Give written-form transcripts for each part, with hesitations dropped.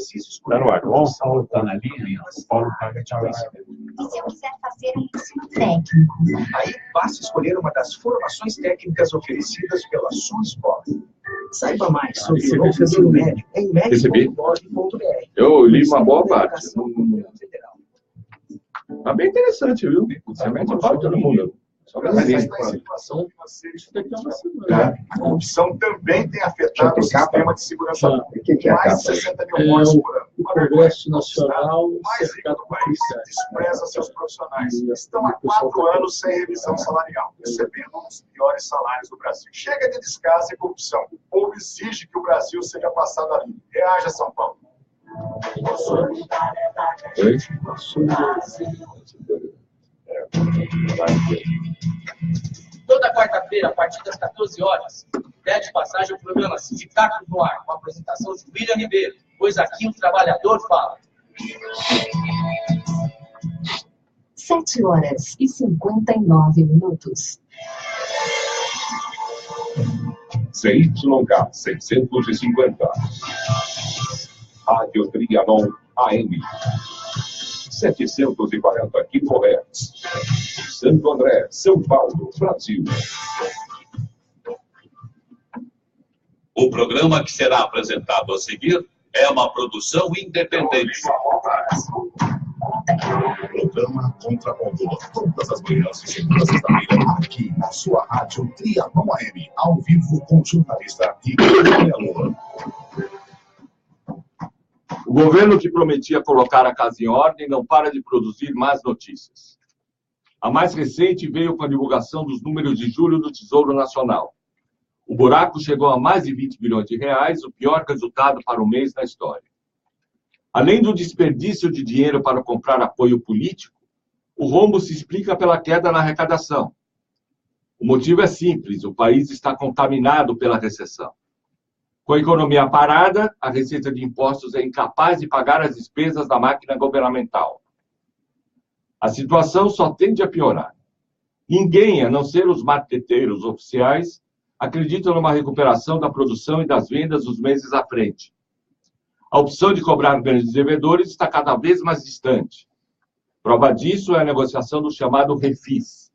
preciso escolher. Tá no ar. O Paulo está na linha. O Paulo está E se eu quiser fazer um ensino técnico? Aí basta escolher uma das formações técnicas oferecidas pela sua escola. Saiba mais sobre o novo ensino médio em med.gov.br. Eu li uma boa parte. Tá bem interessante, viu? Você mete para todo mundo. Só para situação a corrupção também tem afetado o sistema de segurança pública. Mais de 60 mil mortes por ano. O Congresso Nacional O mais rico do país despreza seus profissionais. Estão há 4 anos sem revisão salarial, recebendo um dos piores salários do Brasil. Chega de descaso e corrupção. O povo exige que o Brasil seja passado a limpo. Reaja, São Paulo. Oi? Toda quarta-feira, a partir das 14 horas, pede passagem ao programa Sindicato no Ar, com a apresentação de William Ribeiro, pois aqui o trabalhador fala. 7 horas e 59 minutos. CYK 650. Rádio Trianon AM. 740 kHz. Santo André, São Paulo, Brasil. O programa que será apresentado a seguir é uma produção independente. Programa Contraponto. Todas as manhãs e segundas da manhã, aqui na sua rádio Trianon AM, ao vivo com o jornalista Ricardo. O governo que prometia colocar a casa em ordem não para de produzir más notícias. A mais recente veio com a divulgação dos números de julho do Tesouro Nacional. O buraco chegou a mais de 20 bilhões de reais, o pior resultado para o mês na história. Além do desperdício de dinheiro para comprar apoio político, o rombo se explica pela queda na arrecadação. O motivo é simples, o país está contaminado pela recessão. Com a economia parada, a Receita de Impostos é incapaz de pagar as despesas da máquina governamental. A situação só tende a piorar. Ninguém, a não ser os marqueteiros oficiais, acredita numa recuperação da produção e das vendas nos meses à frente. A opção de cobrar grandes devedores está cada vez mais distante. Prova disso é a negociação do chamado refis.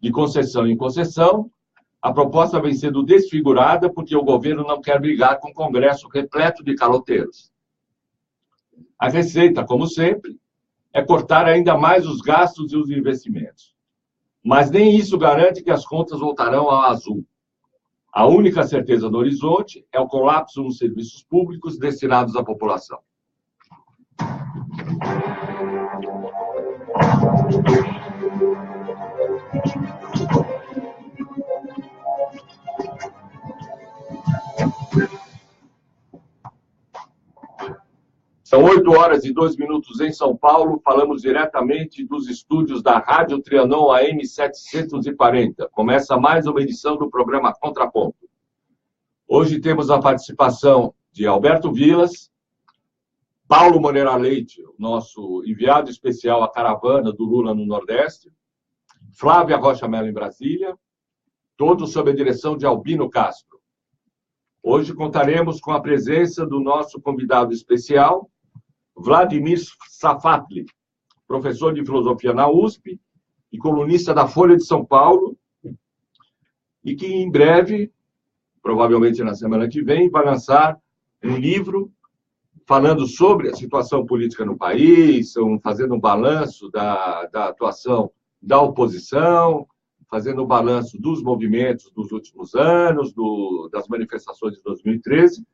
De concessão em concessão, a proposta vem sendo desfigurada porque o governo não quer brigar com o Congresso repleto de caloteiros. A receita, como sempre, é cortar ainda mais os gastos e os investimentos. Mas nem isso garante que as contas voltarão ao azul. A única certeza no horizonte é o colapso nos serviços públicos destinados à população. São 8 horas e 2 minutos em São Paulo. Falamos diretamente dos estúdios da Rádio Trianon AM 740. Começa mais uma edição do programa Contraponto. Hoje temos a participação de Alberto Vilas, Paulo Moreira Leite, o nosso enviado especial à caravana do Lula no Nordeste, Flávia Rocha Mello em Brasília, todos sob a direção de Albino Castro. Hoje contaremos com a presença do nosso convidado especial, Vladimir Safatli, professor de filosofia na USP e colunista da Folha de São Paulo, e que em breve, provavelmente na semana que vem, vai lançar um livro falando sobre a situação política no país, fazendo um balanço da atuação da oposição, fazendo um balanço dos movimentos dos últimos anos, das manifestações de 2013,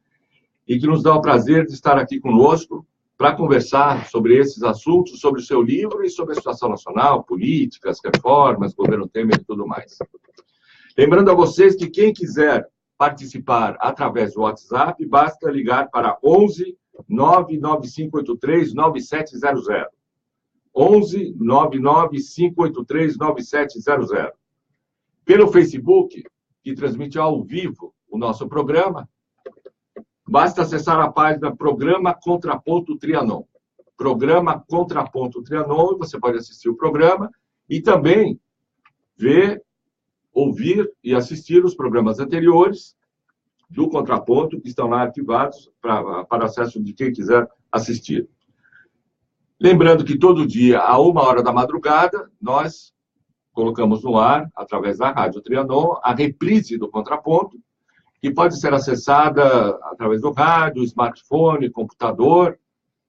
e que nos dá o prazer de estar aqui conosco para conversar sobre esses assuntos, sobre o seu livro e sobre a situação nacional, políticas, reformas, governo Temer e tudo mais. Lembrando a vocês que quem quiser participar através do WhatsApp, basta ligar para 11 99583 9700. 11 99583 9700. Pelo Facebook, que transmite ao vivo o nosso programa, basta acessar a página Programa Contraponto Trianon. Programa Contraponto Trianon, você pode assistir o programa e também ver, ouvir e assistir os programas anteriores do Contraponto, que estão lá ativados para acesso de quem quiser assistir. Lembrando que todo dia, a 1h da madrugada, nós colocamos no ar, através da Rádio Trianon, a reprise do Contraponto, que pode ser acessada através do rádio, smartphone, computador,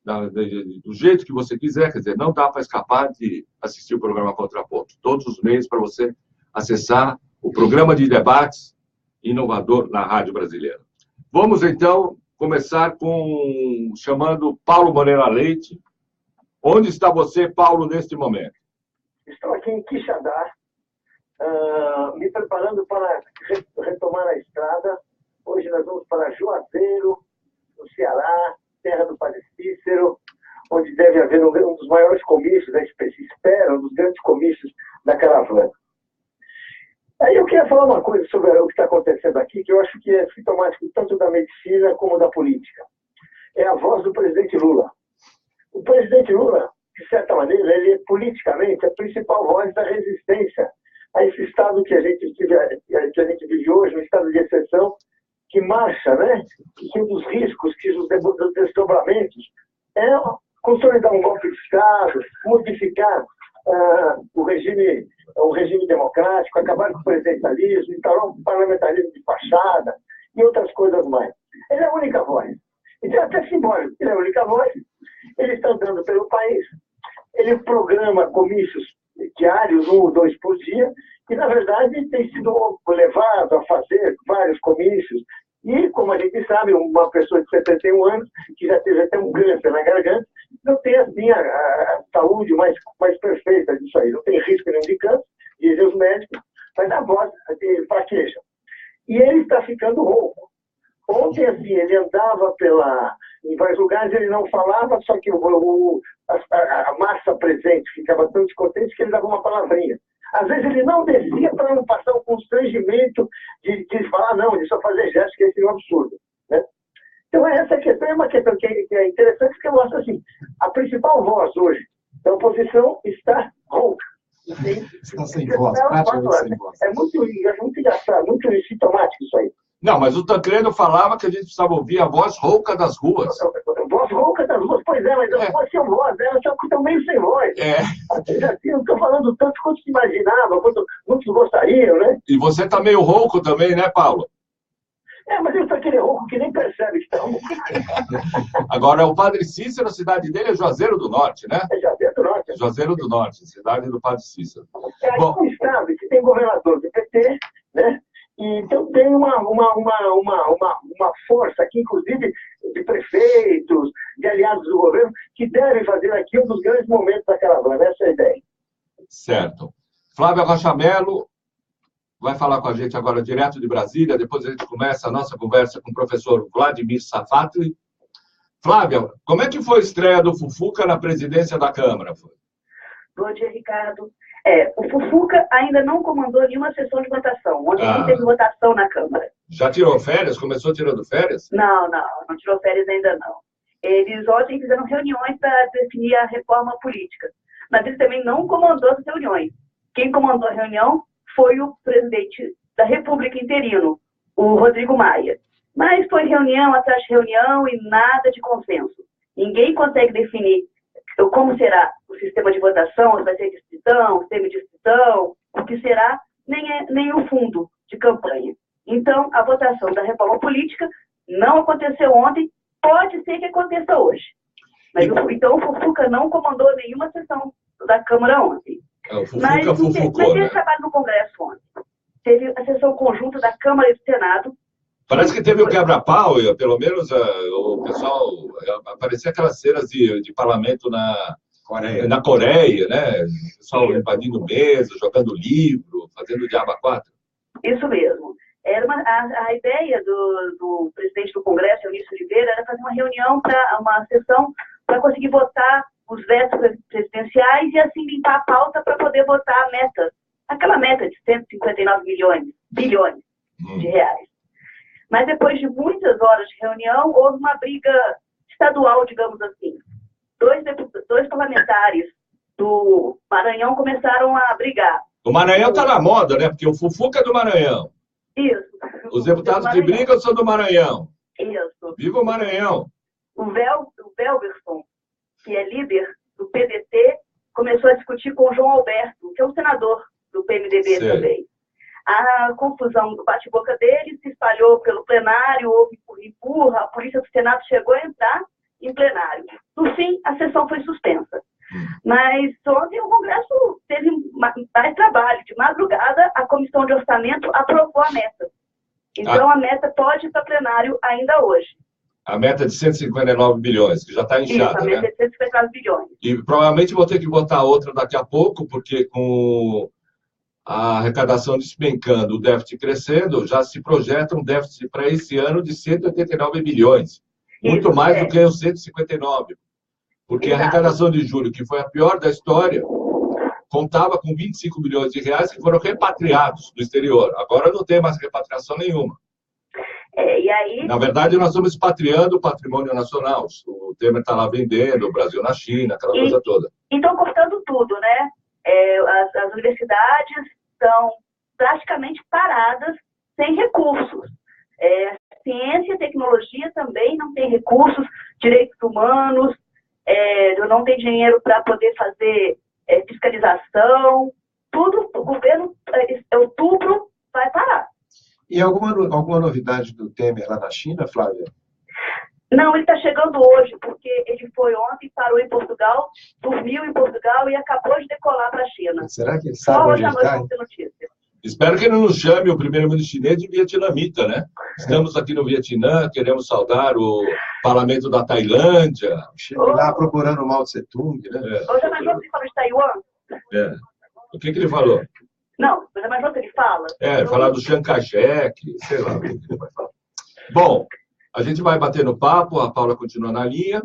do jeito que você quiser. Quer dizer, não dá para escapar de assistir o programa Contraponto. Todos os meios para você acessar o programa de debates inovador na Rádio Brasileira. Vamos, então, começar chamando Paulo Moreira Leite. Onde está você, Paulo, neste momento? Estou aqui em Quixadá, me preparando para retomar a estrada. Hoje nós vamos para Juazeiro, no Ceará, terra do Padre Cícero, onde deve haver um dos maiores comícios, se espera, um dos grandes comícios da caravana. Aí eu queria falar uma coisa sobre o que está acontecendo aqui, que eu acho que é sintomático tanto da medicina como da política. É a voz do presidente Lula. O presidente Lula, de certa maneira, ele é politicamente a principal voz da resistência a esse estado que a gente vive hoje, um estado de exceção, que marcha, né? Que um dos riscos, que os desdobramentos é consolidar um golpe de Estado, modificar o regime democrático, acabar com o presidencialismo, instaurar um parlamentarismo de fachada e outras coisas mais. Ele é a única voz. Então é até simbólico, ele é a única voz, ele está andando pelo país, ele programa comícios diários, 1 ou 2 por dia, e na verdade tem sido levado a fazer vários comícios. E, como a gente sabe, uma pessoa de 71 anos, que já teve até um câncer na garganta, não tem assim a saúde mais perfeita disso aí. Não tem risco nenhum de câncer, dizem os médicos, mas a voz fraqueja. E ele está ficando rouco. Ontem, assim, ele andava em vários lugares, ele não falava, só que a massa presente ficava tão descontente que ele dava uma palavrinha. Às vezes ele não descia para não passar o constrangimento de falar não, de só fazer gestos, que esse é um absurdo. Né? Então essa questão é uma questão que é interessante, porque mostra assim, a principal voz hoje da oposição está rouca. Está sem voz, praticamente sem voz. É muito engraçado, muito sintomático isso aí. Não, mas o Tancredo falava que a gente precisava ouvir a voz rouca das ruas. Voz rouca das ruas, pois é, mas as voz sem voz, elas estão meio sem voz. Assim, não estou falando tanto quanto se imaginava, quanto muitos gostariam, né? E você está meio rouco também, né, Paulo? Mas ele está aquele rouco que nem percebe que está rouco. Agora, o Padre Cícero, a cidade dele é Juazeiro do Norte, né? É Juazeiro do Norte. Juazeiro do Norte, cidade do Padre Cícero. É um estado que tem governador do PT, né? Então tem uma força aqui, inclusive, de prefeitos, de aliados do governo, que devem fazer aqui um dos grandes momentos da caravana. Essa é a ideia. Certo. Flávia Rocha Mello vai falar com a gente agora direto de Brasília, depois a gente começa a nossa conversa com o professor Vladimir Safatli. Flávia, como é que foi a estreia do Fufuca na presidência da Câmara? Bom dia, Ricardo. O Fufuca ainda não comandou nenhuma sessão de votação. Ontem não teve votação na Câmara. Já tirou férias? Começou tirando férias? Não tirou férias ainda não. Eles ontem fizeram reuniões para definir a reforma política. Mas ele também não comandou as reuniões. Quem comandou a reunião foi o presidente da República interino, o Rodrigo Maia. Mas foi reunião atrás de reunião e nada de consenso. Ninguém consegue definir como será o sistema de votação, se vai ser distrição, semidistrição, o que será, nem o fundo de campanha. Então, a votação da reforma política não aconteceu ontem, pode ser que aconteça hoje. Mas, então, o Fufuca não comandou nenhuma sessão da Câmara ontem. Mas teve trabalho no Congresso ontem. Teve a sessão conjunta da Câmara e do Senado. Parece que teve o quebra-pau, pelo menos o pessoal, aparecia aquelas cenas de parlamento na Coreia, né? O pessoal invadindo mesa, jogando livro, fazendo diabo a quatro. Isso mesmo. Era a ideia do presidente do Congresso, Eunício Oliveira, era fazer uma reunião, uma sessão para conseguir votar os vetos presidenciais e assim limpar a pauta para poder votar a meta, aquela meta de 159 bilhões de reais. Mas depois de muitas horas de reunião, houve uma briga estadual, digamos assim. Dois parlamentares do Maranhão começaram a brigar. O Maranhão está na moda, né? Porque o Fufuca é do Maranhão. Isso. Os deputados que brigam são do Maranhão. Isso. Viva o Maranhão! O Welberson, que é líder do PDT, começou a discutir com o João Alberto, que é um senador do PMDB também. A confusão do bate-boca dele se espalhou pelo plenário, houve empurra, a polícia do Senado chegou a entrar em plenário. No fim, a sessão foi suspensa. Mas ontem o Congresso teve mais trabalho. De madrugada, a Comissão de Orçamento aprovou a meta. Então, a meta pode ir para plenário ainda hoje. A meta de 159 bilhões, que já está inchada, a meta né? de 159 bilhões. E provavelmente vou ter que botar outra daqui a pouco, porque com a arrecadação despencando, o déficit crescendo, já se projeta um déficit para esse ano de 189 bilhões. Muito mais do que os 159. Porque a arrecadação de julho, que foi a pior da história, contava com 25 bilhões de reais que foram repatriados do exterior. Agora não tem mais repatriação nenhuma. E aí... Na verdade, nós estamos expatriando o patrimônio nacional. O Temer está lá vendendo, o Brasil na China, aquela coisa toda. E estão cortando tudo, né? As universidades estão praticamente paradas, sem recursos. Ciência e tecnologia também não tem recursos, direitos humanos, não tem dinheiro para poder fazer fiscalização, tudo, o governo, outubro, vai parar. E alguma novidade do Temer lá na China, Flávia? Não, ele está chegando hoje, porque ele foi ontem, parou em Portugal, dormiu em Portugal e acabou de decolar para a China. Será que ele sabe onde ele está? Espero que ele não nos chame o primeiro-ministro chinês de vietnamita, né? Estamos aqui no Vietnã, queremos saudar o parlamento da Tailândia. Chega lá procurando o Mao Tse-tung, né? Hoje mais outro que fala de Taiwan? O que ele falou? Não, mas é mais outro que ele fala. Falar do Chiang Kai-shek, sei lá o que ele vai falar. Bom, a gente vai bater no papo, a Paula continua na linha.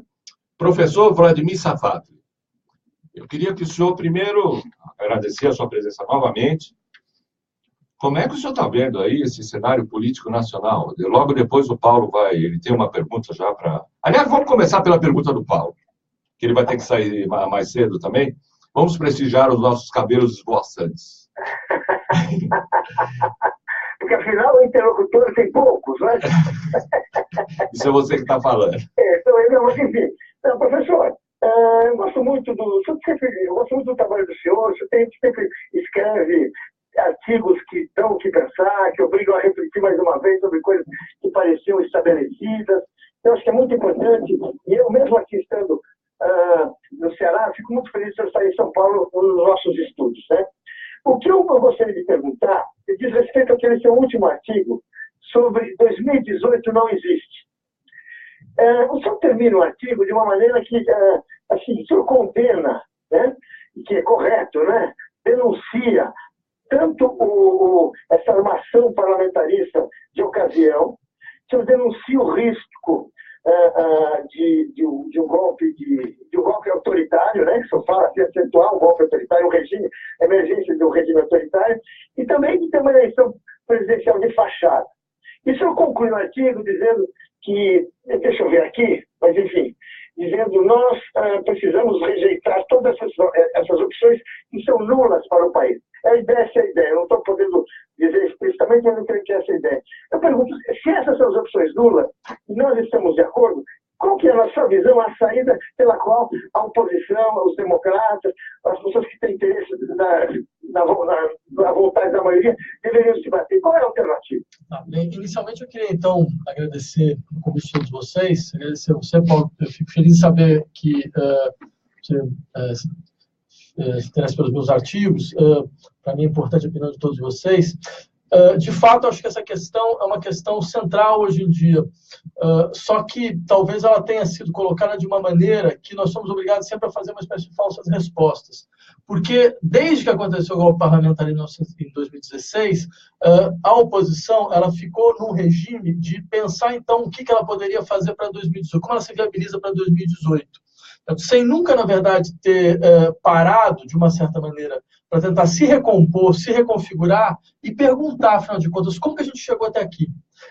Professor Vladimir Safatli, eu queria que o senhor primeiro agradecer a sua presença novamente. Como é que o senhor está vendo aí esse cenário político nacional? Logo depois o Paulo ele tem uma pergunta já para... Aliás, vamos começar pela pergunta do Paulo, que ele vai ter que sair mais cedo também. Vamos prestigiar os nossos cabelos esvoaçantes. Porque afinal o interlocutor tem poucos, né? Isso é você que está falando. Mas enfim, professor, eu gosto muito do trabalho do senhor, o senhor sempre escreve artigos que dão o que pensar, que obrigam a refletir mais uma vez sobre coisas que pareciam estabelecidas. Eu acho que é muito importante, e eu mesmo aqui estando no Ceará, fico muito feliz de eu estar em São Paulo nos nossos estudos, né? O que eu gostaria de perguntar diz respeito àquele seu último artigo sobre 2018 não existe. O senhor termina o artigo de uma maneira que, assim, o senhor condena, né? E que é correto, né? Denuncia tanto essa armação parlamentarista de ocasião, que eu denuncio o risco de um golpe autoritário, né? Que se fala assim, acentuar um golpe autoritário, um regime, emergência de um regime autoritário, e também de ter uma eleição presidencial de fachada. Isso eu concluo no artigo dizendo que, deixa eu ver aqui, mas enfim, dizendo nós precisamos rejeitar todas essas opções que são nulas para o país. Essa é a ideia. Eu não estou podendo dizer explicitamente, mas eu creio que essa é a ideia. Eu pergunto, se essas são as opções nulas, e nós estamos de acordo, qual que é a sua visão, a saída pela qual a oposição, os democratas, as pessoas que têm interesse na vontade da maioria, deveriam se bater? Qual é a alternativa? Bem, inicialmente eu queria, então, agradecer o convite de todos vocês, agradecer a você, Paulo. Eu fico feliz de saber que você se interessa pelos meus artigos. Para mim é importante a opinião de todos vocês. De fato, acho que essa questão é uma questão central hoje em dia. Só que talvez ela tenha sido colocada de uma maneira que nós somos obrigados sempre a fazer uma espécie de falsas respostas. Porque desde que aconteceu o golpe parlamentar em 2016, a oposição ela ficou num regime de pensar, então, o que ela poderia fazer para 2018, como ela se viabiliza para 2018. Sem nunca, na verdade, ter parado, de uma certa maneira, para tentar se recompor, se reconfigurar e perguntar, afinal de contas, como que a gente chegou até aqui?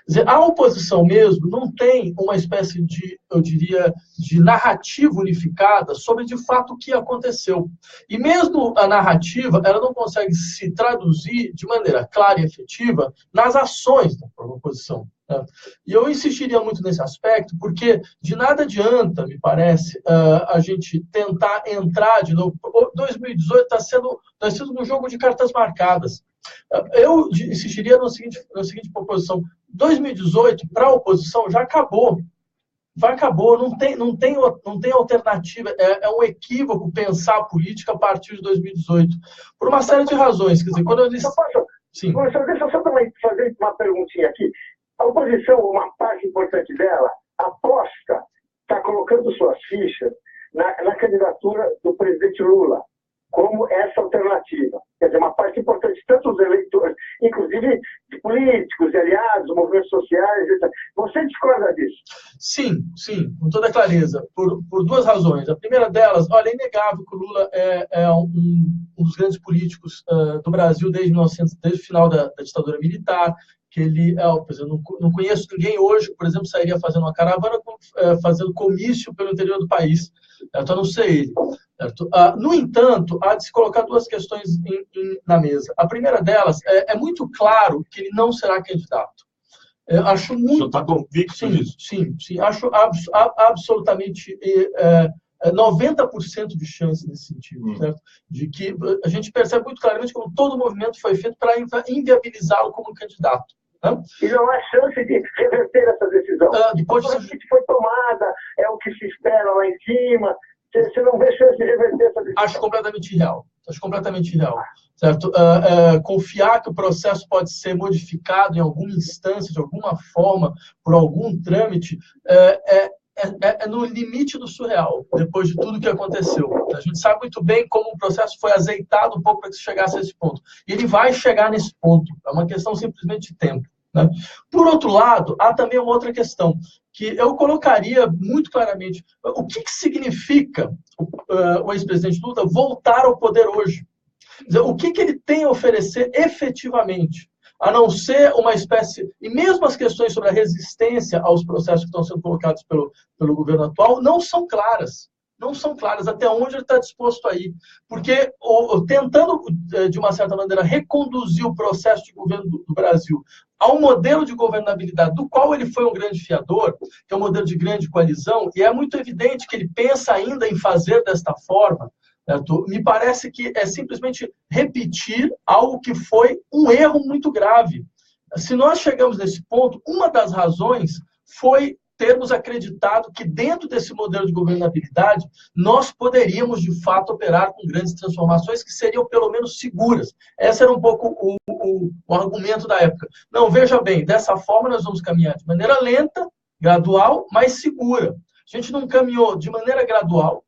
Quer dizer, a oposição mesmo não tem uma espécie de, eu diria, de narrativa unificada sobre, de fato, o que aconteceu. E mesmo a narrativa, ela não consegue se traduzir de maneira clara e efetiva nas ações da oposição. Né? E eu insistiria muito nesse aspecto, porque de nada adianta, me parece, a gente tentar entrar de novo. 2018 está sendo um jogo de cartas marcadas. Eu insistiria na seguinte proposição. 2018, para a oposição, já acabou. Já acabou, não tem alternativa. É um equívoco pensar a política a partir de 2018. Por uma série de razões. Quer dizer, quando eu disse... Sim. Professor, deixa eu só também fazer uma perguntinha aqui. A oposição, uma parte importante dela, aposta, está colocando suas fichas na candidatura do presidente Lula como essa alternativa. Quer dizer, uma parte importante, tanto dos eleitores, inclusive de políticos, de aliados, movimentos sociais, etc. Você discorda disso? Sim, com toda clareza, por duas razões. A primeira delas, olha, é inegável que o Lula é um dos grandes políticos do Brasil desde o final da ditadura militar, que ele, por exemplo, não conheço ninguém hoje, por exemplo, sairia fazendo uma caravana, fazendo comício pelo interior do país. Então, não sei ele. No entanto, há de se colocar duas questões na mesa. A primeira delas, é muito claro que ele não será candidato. Acho muito... O senhor está convicto disso? Sim. Acho absolutamente 90% de chance nesse sentido, certo? De que a gente percebe muito claramente como todo o movimento foi feito para inviabilizá-lo como candidato. Né? E não há chance de reverter essa decisão. Depois a gente foi tomada, é o que se espera lá em cima. Você não vê chance de reverter essa decisão? Acho completamente irreal. Certo? Confiar que o processo pode ser modificado em alguma instância, de alguma forma, por algum trâmite, é no limite do surreal, depois de tudo que aconteceu. A gente sabe muito bem como o processo foi azeitado um pouco para que se chegasse a esse ponto. E ele vai chegar nesse ponto. É uma questão simplesmente de tempo. Né? Por outro lado, há também uma outra questão, que eu colocaria muito claramente. O que significa o ex-presidente Lula voltar ao poder hoje? Quer dizer, o que ele tem a oferecer efetivamente? A não ser uma espécie... E mesmo as questões sobre a resistência aos processos que estão sendo colocados pelo governo atual não são claras. Não são claras até onde ele está disposto a ir. Porque, tentando, de uma certa maneira, reconduzir o processo de governo do Brasil a um modelo de governabilidade do qual ele foi um grande fiador, que é um modelo de grande coalizão, e é muito evidente que ele pensa ainda em fazer desta forma, me parece que é simplesmente repetir algo que foi um erro muito grave. Se nós chegamos nesse ponto, uma das razões foi termos acreditado que dentro desse modelo de governabilidade nós poderíamos, de fato, operar com grandes transformações que seriam, pelo menos, seguras. Esse era um pouco o argumento da época. Não, veja bem, dessa forma nós vamos caminhar de maneira lenta, gradual, mas segura. A gente não caminhou de maneira gradual,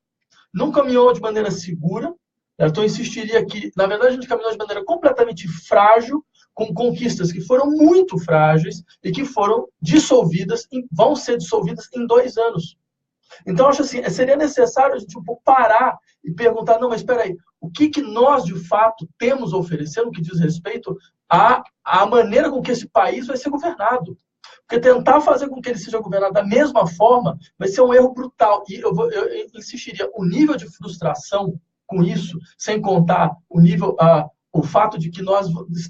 não caminhou de maneira segura. Então, eu insistiria que, na verdade, a gente caminhou de maneira completamente frágil, com conquistas que foram muito frágeis e que foram dissolvidas, vão ser dissolvidas em 2 anos. Então, acho assim, seria necessário a gente um pouco parar e perguntar, não, mas espera aí, o que nós, de fato, temos a oferecer no que diz respeito à maneira com que esse país vai ser governado? Porque tentar fazer com que ele seja governado da mesma forma vai ser um erro brutal. E eu insistiria, o nível de frustração com isso, sem contar o fato de que nós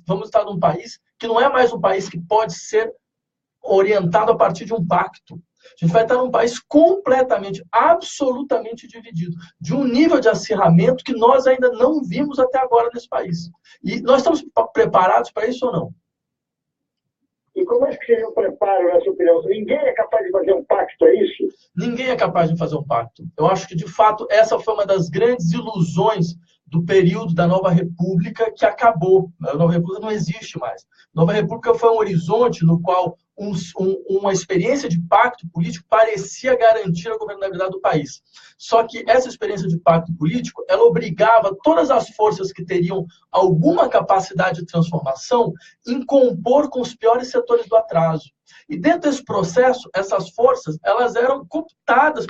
vamos estar num país que não é mais um país que pode ser orientado a partir de um pacto. A gente vai estar num país completamente, absolutamente dividido, de um nível de acirramento que nós ainda não vimos até agora nesse país. E nós estamos preparados para isso ou não? E como é que seria o preparo, na sua opinião? Ninguém é capaz de fazer um pacto, é isso? Ninguém é capaz de fazer um pacto. Eu acho que, de fato, essa foi uma das grandes ilusões do período da Nova República, que acabou. A Nova República não existe mais. A Nova República foi um horizonte no qual uma experiência de pacto político parecia garantir a governabilidade do país. Só que essa experiência de pacto político, ela obrigava todas as forças que teriam alguma capacidade de transformação em compor com os piores setores do atraso. E dentro desse processo, essas forças, elas eram cooptadas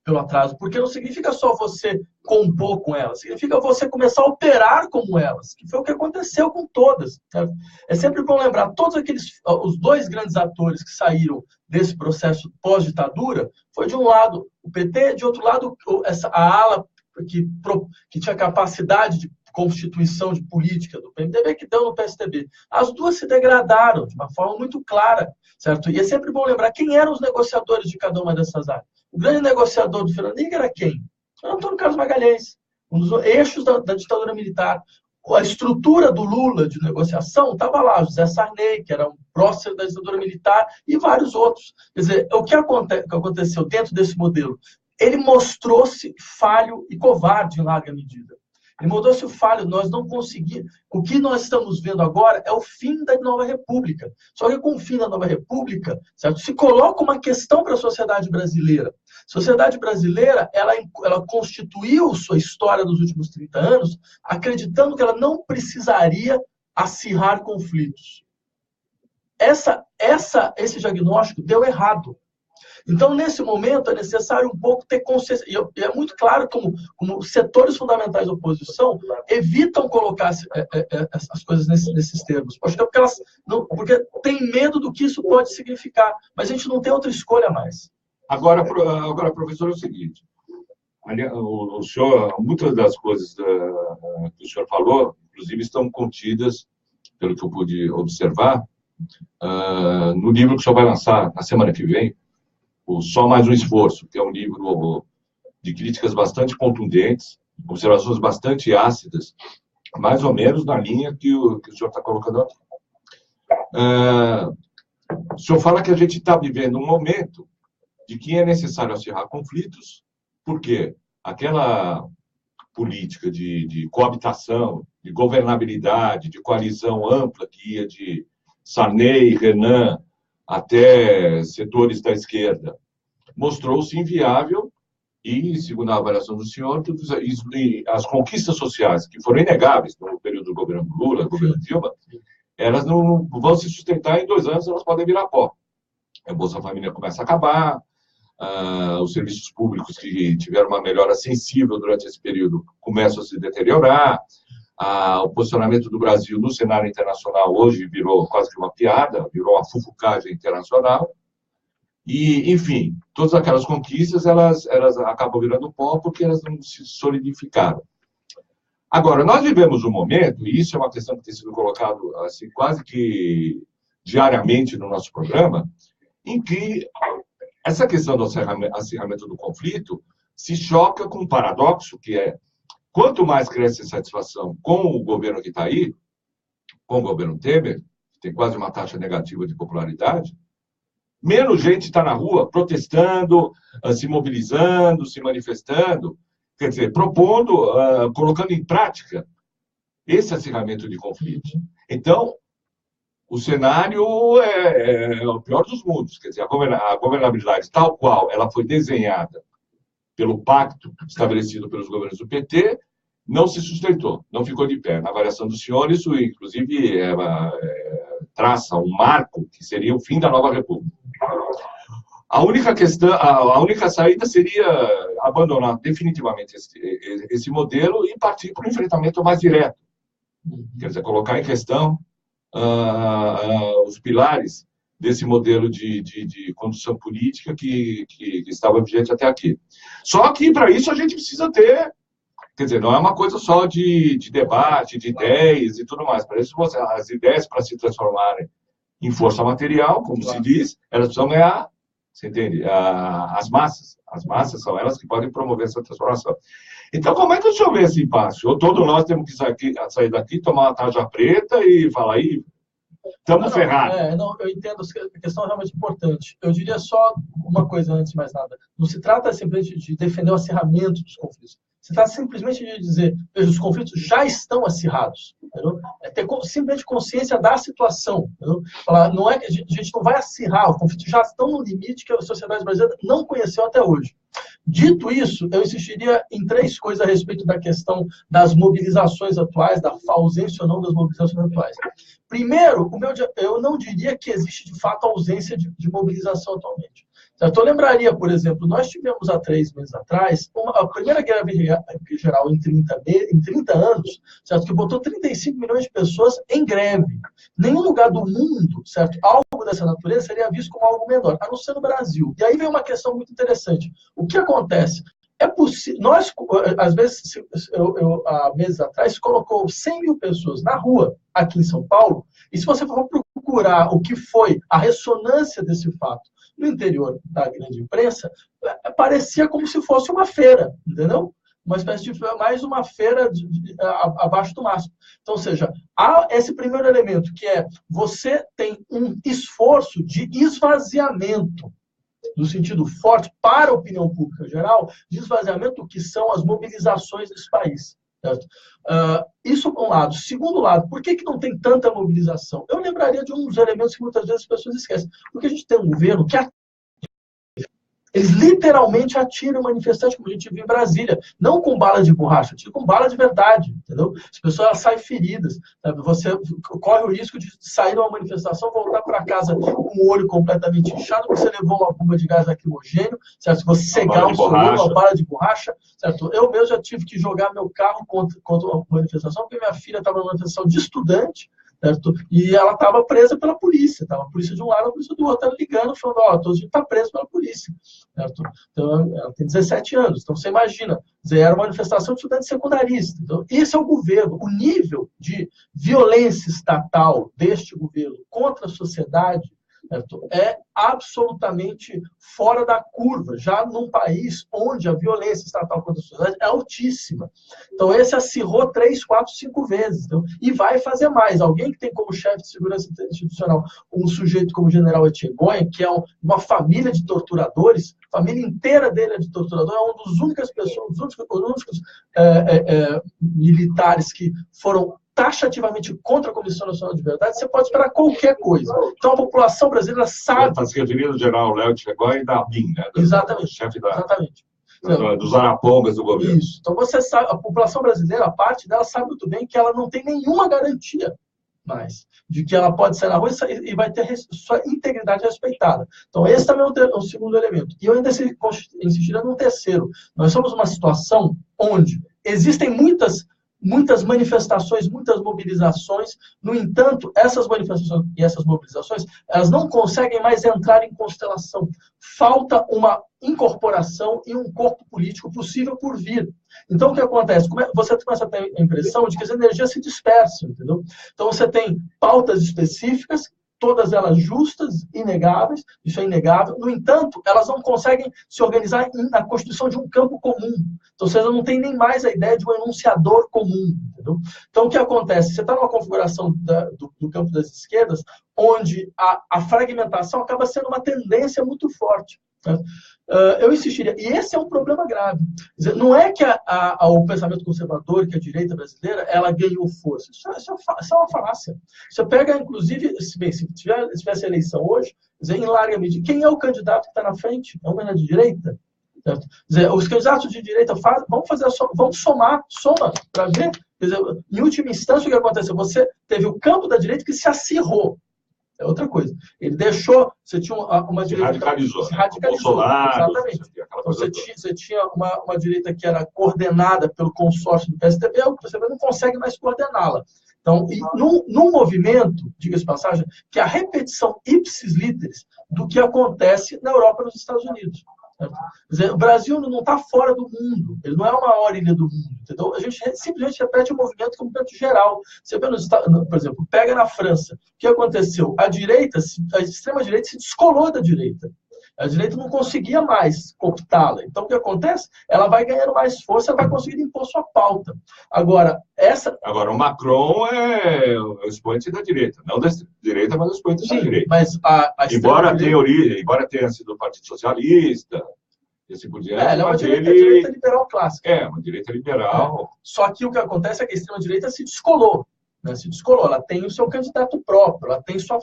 pelo atraso, porque não significa só você compor com elas, significa você começar a operar como elas, que foi o que aconteceu com todas. Certo? É sempre bom lembrar, todos os dois grandes atores que saíram desse processo pós-ditadura, foi de um lado o PT, de outro lado a ala que tinha capacidade de constituição de política do PMDB, que deu no PSDB. As duas se degradaram de uma forma muito clara, certo? E é sempre bom lembrar quem eram os negociadores de cada uma dessas áreas. O grande negociador do Fernando Henrique era quem? Era Antônio Carlos Magalhães, um dos eixos da ditadura militar. A estrutura do Lula de negociação estava lá, José Sarney, que era um prócer da ditadura militar, e vários outros. Quer dizer, o que aconteceu dentro desse modelo? Ele mostrou-se falho e covarde em larga medida. Ele mostrou-se falho, nós não conseguimos. O que nós estamos vendo agora é o fim da Nova República. Só que com o fim da Nova República, certo, se coloca uma questão para a sociedade brasileira. A sociedade brasileira, ela constituiu sua história nos últimos 30 anos, acreditando que ela não precisaria acirrar conflitos. Esse diagnóstico deu errado. Então, nesse momento, é necessário um pouco ter consciência. E é muito claro como setores fundamentais da oposição evitam colocar as coisas nesses termos. Acho que é porque tem medo do que isso pode significar. Mas a gente não tem outra escolha mais. Agora professor, é o seguinte. O senhor, muitas das coisas que o senhor falou, inclusive, estão contidas, pelo que eu pude observar, no livro que o senhor vai lançar na semana que vem, o Só Mais um Esforço, que é um livro de críticas bastante contundentes, observações bastante ácidas, mais ou menos na linha que o senhor está colocando aqui. O senhor fala que a gente está vivendo um momento de que é necessário acirrar conflitos, porque aquela política de coabitação, de governabilidade, de coalizão ampla que ia de Sarney, Renan, até setores da esquerda, mostrou-se inviável e, segundo a avaliação do senhor, as conquistas sociais, que foram inegáveis no período do governo Lula, do governo Dilma, elas não vão se sustentar em 2 anos, elas podem virar pó. A Bolsa Família começa a acabar, os serviços públicos que tiveram uma melhora sensível durante esse período começam a se deteriorar, o posicionamento do Brasil no cenário internacional hoje virou quase que uma piada, virou uma fufucagem internacional. E, enfim, todas aquelas conquistas, elas acabam virando pó porque elas não se solidificaram. Agora, nós vivemos um momento, e isso é uma questão que tem sido colocado assim, quase que diariamente no nosso programa, em que essa questão do acirramento do conflito se choca com um paradoxo, que é quanto mais cresce a insatisfação com o governo que está aí, com o governo Temer, que tem quase uma taxa negativa de popularidade, menos gente está na rua protestando, se mobilizando, se manifestando, quer dizer, propondo, colocando em prática esse acirramento de conflito. Então, o cenário é o pior dos mundos, quer dizer, a governabilidade tal qual ela foi desenhada pelo pacto estabelecido pelos governos do PT, não se sustentou, não ficou de pé. Na avaliação do senhor, isso, inclusive, traça um marco que seria o fim da Nova República. A única saída seria abandonar definitivamente esse modelo e partir para um enfrentamento mais direto. Quer dizer, colocar em questão os pilares desse modelo de condução política que estava vigente até aqui. Só que, para isso, a gente precisa ter... Quer dizer, não é uma coisa só de debate, de ideias e tudo mais. Para isso, as ideias, para se transformarem em força material, como se diz, elas precisam ganhar, você entende? As massas. As massas são elas que podem promover essa transformação. Então, como é que o senhor vê esse impasse? Ou todos nós temos que sair daqui, tomar uma tarja preta e falar aí, estamos ferrados. Eu entendo, a questão é realmente importante. Eu diria só uma coisa antes de mais nada. Não se trata simplesmente de defender o acirramento dos conflitos. Você está simplesmente de dizer, veja, os conflitos já estão acirrados. Entendeu? É ter simplesmente consciência da situação. Entendeu? Falar, não é que a gente não vai acirrar, os conflitos já estão no limite que a sociedade brasileira não conheceu até hoje. Dito isso, eu insistiria em 3 coisas a respeito da questão das mobilizações atuais, da ausência ou não das mobilizações atuais. Primeiro, eu não diria que existe, de fato, ausência de mobilização atualmente. Certo? Eu lembraria, por exemplo, nós tivemos há 3 meses atrás a primeira greve geral em 30 anos, certo? Que botou 35 milhões de pessoas em greve. Nenhum lugar do mundo, certo? Algo dessa natureza seria visto como algo menor, a não ser no Brasil. E aí vem uma questão muito interessante. O que acontece? É possível. Nós, às vezes, há meses atrás, colocou 100 mil pessoas na rua, aqui em São Paulo, e se você for procurar o que foi a ressonância desse fato no interior da grande imprensa, parecia como se fosse uma feira, entendeu? Uma espécie de mais uma feira abaixo do mastro. Então, ou seja, há esse primeiro elemento, que é você tem um esforço de esvaziamento, no sentido forte, para a opinião pública geral, de esvaziamento do que são as mobilizações desse país. Certo? Isso por um lado. Segundo lado, por que não tem tanta mobilização? Eu lembraria de um dos elementos que muitas vezes as pessoas esquecem. Porque a gente tem um governo que eles literalmente atiram manifestantes, como a gente viu em Brasília. Não com bala de borracha, atiram com bala de verdade. Entendeu? As pessoas saem feridas. Sabe? Você corre o risco de sair de uma manifestação, voltar para casa com o olho completamente inchado, porque você levou uma bomba de gás lacrimogêneo, certo? Se você cegar o seu olho, uma bala de borracha. Certo? Eu mesmo já tive que jogar meu carro contra uma manifestação, porque minha filha estava numa manifestação de estudante, certo? E ela estava presa pela polícia. Estava a polícia de um lado, a polícia do outro. Ela ligando, falando, ó, todo mundo está preso pela polícia. Certo? Então, ela tem 17 anos. Então, você imagina, era uma manifestação de estudante secundarista. Então, esse é o governo. O nível de violência estatal deste governo contra a sociedade, certo? É absolutamente fora da curva, já num país onde a violência estatal contra a sociedade é altíssima. Então, esse acirrou 3, 4, 5 vezes. Então, e vai fazer mais. Alguém que tem como chefe de segurança institucional um sujeito como o general Etchegoyen, que é uma família de torturadores, a família inteira dele é de torturador, é uma das únicas pessoas, os únicos militares que foram taxativamente contra a Comissão Nacional de Verdade, você pode esperar qualquer coisa. Então, a população brasileira sabe... Está se referindo ao general Léo Etchegoyen da BIM, né? Exatamente. Chefe Exatamente. Dos arapongas do governo. Isso. Então, você sabe, a população brasileira, a parte dela, sabe muito bem que ela não tem nenhuma garantia mais de que ela pode sair na rua e vai ter sua integridade respeitada. Então, esse também é o segundo elemento. E eu ainda insistiria num terceiro. Nós somos uma situação onde existem muitas manifestações, muitas mobilizações. No entanto, essas manifestações e essas mobilizações, elas não conseguem mais entrar em constelação. Falta uma incorporação e um corpo político possível por vir. Então, o que acontece? Você começa a ter a impressão de que as energias se dispersam, entendeu? Então, você tem pautas específicas, todas elas justas, inegáveis, isso é inegável. No entanto, elas não conseguem se organizar na constituição de um campo comum. Então, você não tem nem mais a ideia de um enunciador comum. Entendeu? Então, o que acontece? Você está numa configuração do campo das esquerdas, onde a fragmentação acaba sendo uma tendência muito forte. Né? Eu insistiria, e esse é um problema grave. Quer dizer, não é que o pensamento conservador, que a direita brasileira, ela ganhou força. Isso é uma falácia. Você pega, inclusive, se tivesse eleição hoje, dizer, em larga medida, quem é o candidato que está na frente? É um candidato de direita? Certo? Quer dizer, os candidatos de direita vamos soma para ver. Quer dizer, em última instância, o que aconteceu? Você teve o campo da direita que se acirrou. É outra coisa. Ele deixou... Você tinha uma direita... Se radicalizou. Bolsonaro, exatamente. Então, você tinha uma direita que era coordenada pelo consórcio do PSDB, o PSDB não consegue mais coordená-la. Então, num movimento, diga-se de passagem, que é a repetição ipsis literis do que acontece na Europa e nos Estados Unidos. Quer dizer, o Brasil não está fora do mundo, ele não é uma maior ilha do mundo, entendeu? A gente simplesmente repete o movimento como movimento geral. Você vê por exemplo, pega na França, o que aconteceu? A extrema-direita se descolou da direita. A direita não conseguia mais cooptá-la. Então, o que acontece? Ela vai ganhando mais força, ela vai conseguir impor sua pauta. Agora, o Macron é o expoente da direita. Não da direita, mas o expoente da direita. Mas embora tenha sido do Partido Socialista, E assim por diante. Ela é uma direita liberal clássica. É, uma direita liberal. Só que o que acontece é que a extrema-direita se descolou. Né? Se descolou. Ela tem o seu candidato próprio, ela tem sua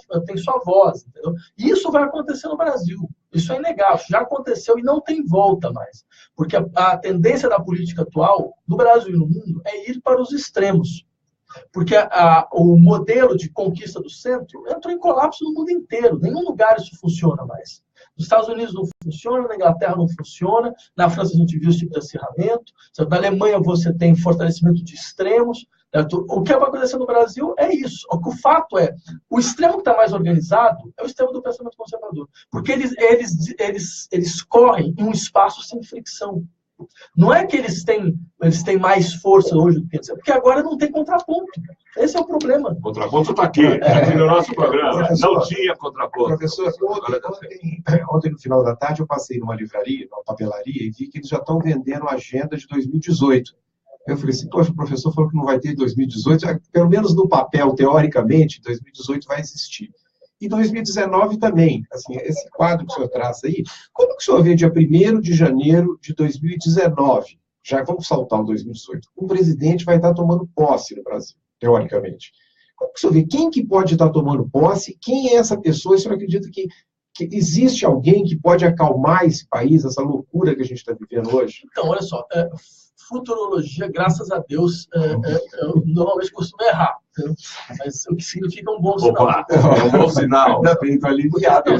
voz. Entendeu? E isso vai acontecer no Brasil. Isso é inegável. Já aconteceu e não tem volta mais. Porque a tendência da política atual, no Brasil e no mundo, é ir para os extremos. Porque o modelo de conquista do centro entrou em colapso no mundo inteiro. Em nenhum lugar isso funciona mais. Nos Estados Unidos não funciona, na Inglaterra não funciona, na França a gente viu esse tipo de acirramento, na Alemanha você tem fortalecimento de extremos. O que vai acontecer no Brasil é isso. O fato é, o extremo que está mais organizado é o extremo do pensamento conservador. Porque eles correm em um espaço sem fricção. Não é que eles têm mais força hoje do que antes, porque agora não tem contraponto. Esse é o problema. O contraponto está aqui no nosso programa. Não tinha contraponto. Professor, ontem, no final da tarde, eu passei numa livraria, numa papelaria, e vi que eles já estão vendendo a agenda de 2018. Eu falei assim, poxa, o professor falou que não vai ter 2018, pelo menos no papel, teoricamente, 2018 vai existir. E 2019 também, assim, esse quadro que o senhor traça aí, como que o senhor vê dia 1º de janeiro de 2019? Já vamos saltar o 2018. O presidente vai estar tomando posse no Brasil, teoricamente. Como que o senhor vê? Quem que pode estar tomando posse? Quem é essa pessoa? O senhor acredita que existe alguém que pode acalmar esse país, essa loucura que a gente está vivendo hoje? Então, olha só, futurologia, graças a Deus, eu normalmente costumo errar. Mas o que significa um bom sinal. Opa, é um bom sinal. Ainda bem, estou aliviado.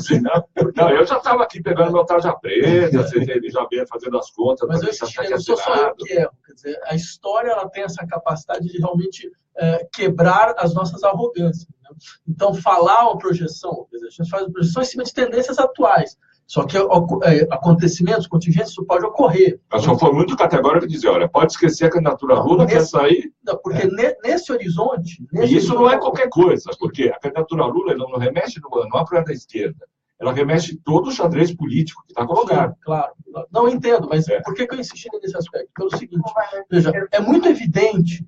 Não, eu já estava aqui pegando meu tarja preta, ele já vinha fazendo as contas. Mas eu não sou só eu que erro. Quer dizer, a história ela tem essa capacidade de realmente quebrar as nossas arrogâncias. Né? Então, falar uma projeção, quer dizer, a gente faz uma projeção em cima de tendências atuais. Só que acontecimentos, contingentes, isso pode ocorrer. Mas só foi muito categórico dizer, olha, pode esquecer a candidatura Lula, quer sair... Não, porque nesse horizonte... E isso não é qualquer coisa, porque a candidatura Lula ela não remete não é para da esquerda, ela remete todo o xadrez político que está colocado. Sim, claro. Não, eu entendo, mas por que eu insisti nesse aspecto? Pelo seguinte, veja, é muito evidente,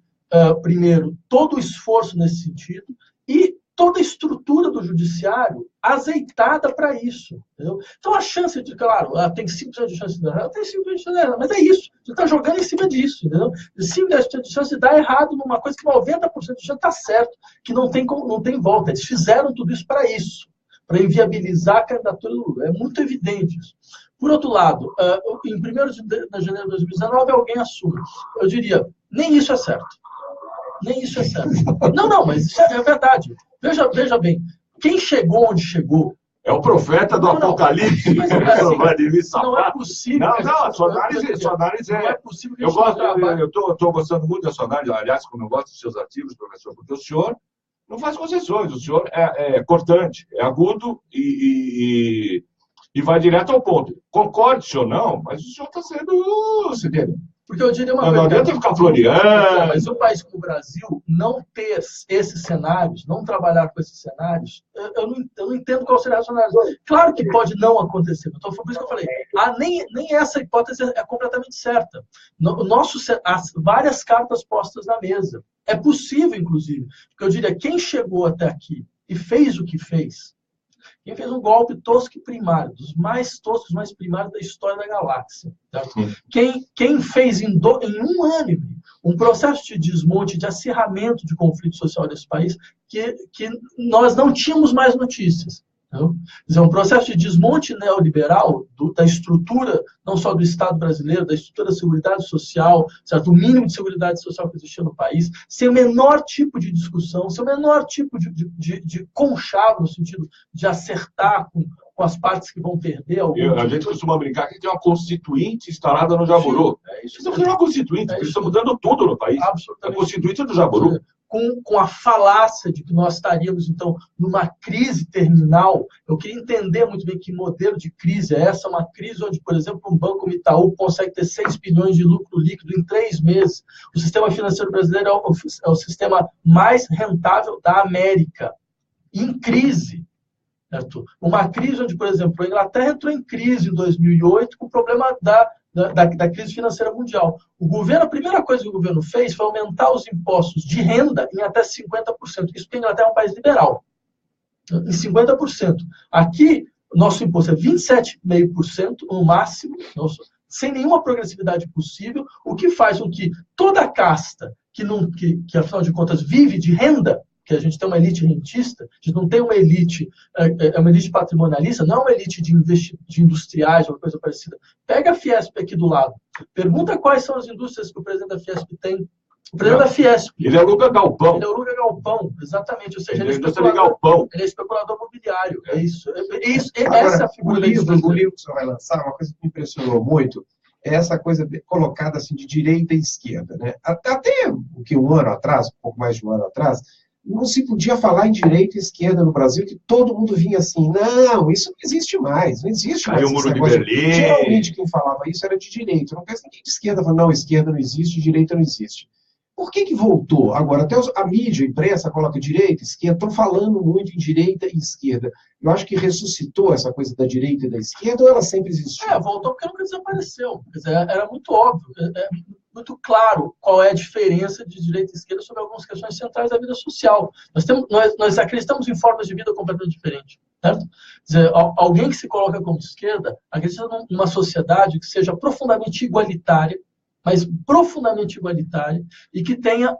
primeiro, todo o esforço nesse sentido e toda a estrutura do judiciário azeitada para isso. Entendeu? Então, a chance de, claro, tem 5% de chance de dar errado, tem 5% de chance de dar errado, mas é isso. Você está jogando em cima disso. Entendeu? 5% de chance de dar errado numa coisa que 90% de chance está certo, que não tem volta. Eles fizeram tudo isso para isso, para inviabilizar a candidatura do Lula. É muito evidente isso. Por outro lado, em 1º de janeiro de 2019, alguém assume. Eu diria, nem isso é certo. Nem isso é certo. Não, mas isso é verdade. Veja bem, quem chegou onde chegou... É o profeta do Apocalipse. Não é possível... a sua análise é... Não é possível que eu estou gostando muito da sua análise, aliás, como eu gosto dos seus artigos, professor, porque o senhor não faz concessões, o senhor é cortante, é agudo e vai direto ao ponto. Concorde ou não, mas o senhor está sendo... Porque eu diria uma coisa... Não adianta ficar floreando. Mas um país como o Brasil não ter esses cenários, não trabalhar com esses cenários, eu não entendo qual seria a racionalidade. Claro que pode não acontecer. Então, foi por isso que eu falei. Nem essa hipótese é completamente certa. As várias cartas postas na mesa. É possível, inclusive. Porque eu diria, quem chegou até aqui e fez o que fez, quem fez um golpe tosco e primário, dos mais toscos, mais primários da história da galáxia. Tá? Quem fez em um ano um processo de desmonte, de acirramento de conflito social desse país, que nós não tínhamos mais notícias. Não? Quer dizer, um processo de desmonte neoliberal da estrutura, não só do Estado brasileiro, da estrutura da seguridade social, certo? O mínimo de seguridade social que existia no país, sem o menor tipo de discussão, sem o menor tipo de conchavo, no sentido de acertar com as partes que vão perder. A gente costuma brincar que tem uma constituinte instalada no Jaburu. Isso não é uma constituinte, eles estão mudando tudo no país. A constituinte do Jaburu. Com a falácia de que nós estaríamos, então, numa crise terminal. Eu queria entender muito bem que modelo de crise é essa, uma crise onde, por exemplo, um banco como Itaú consegue ter 6 bilhões de lucro líquido em 3 meses. O sistema financeiro brasileiro é o sistema mais rentável da América, em crise. Certo? Uma crise onde, por exemplo, a Inglaterra entrou em crise em 2008 com o problema da crise financeira mundial. A primeira coisa que o governo fez foi aumentar os impostos de renda em até 50%. Isso porque a Inglaterra é um país liberal. Em 50%. Aqui, nosso imposto é 27,5% no máximo, sem nenhuma progressividade possível, o que faz com que toda a casta que afinal de contas, vive de renda, que a gente tem uma elite rentista, a gente não tem uma elite, uma elite patrimonialista, não é uma elite de industriais, uma coisa parecida. Pega a Fiesp aqui do lado, pergunta quais são as indústrias que o presidente da Fiesp tem. O presidente da Fiesp. Ele aluga galpão. Ele aluga galpão, exatamente. Ou seja, ele é especulador mobiliário. É isso. Agora, essa é a figura o livro que o senhor vai lançar, uma coisa que me impressionou muito, é essa coisa colocada assim de direita e esquerda. Né? Até um ano atrás, um pouco mais de um ano atrás, não se podia falar em direita e esquerda no Brasil, que todo mundo vinha assim, não, isso não existe mais, não existe mais. Caiu o Muro de Berlim. Geralmente quem falava isso era de direita, não pensa ninguém de esquerda, falando, não, esquerda não existe, direita não existe. Por que voltou? Agora, até a mídia, a imprensa coloca direita, esquerda, estão falando muito em direita e esquerda. Eu acho que ressuscitou essa coisa da direita e da esquerda, ou ela sempre existiu? Voltou porque nunca desapareceu. Quer dizer, era muito óbvio, muito claro qual é a diferença de direita e esquerda sobre algumas questões centrais da vida social. Nós acreditamos em formas de vida completamente diferentes. Certo? Quer dizer, alguém que se coloca como esquerda acredita numa sociedade que seja profundamente igualitária, mas profundamente igualitária, e que tenha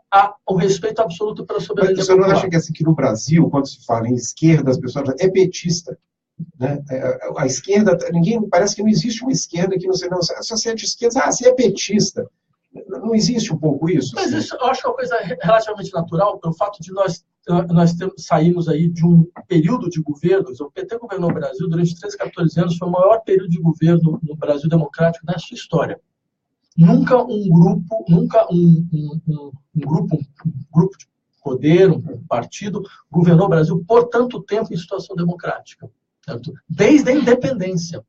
o respeito absoluto pela soberania popular. Mas você não acha que, assim, que no Brasil, quando se fala em esquerda, as pessoas é petista? Né? A esquerda, parece que não existe uma esquerda que não sei, não, se você é de esquerda, você é petista. Não existe um pouco isso? Mas isso eu acho que é uma coisa relativamente natural, pelo fato de nós saímos aí de um período de governos. O PT governou o Brasil durante 13, 14 anos, foi o maior período de governo no Brasil democrático na sua história. Nunca um grupo de poder, um partido, governou o Brasil por tanto tempo em situação democrática. Certo? Desde a independência.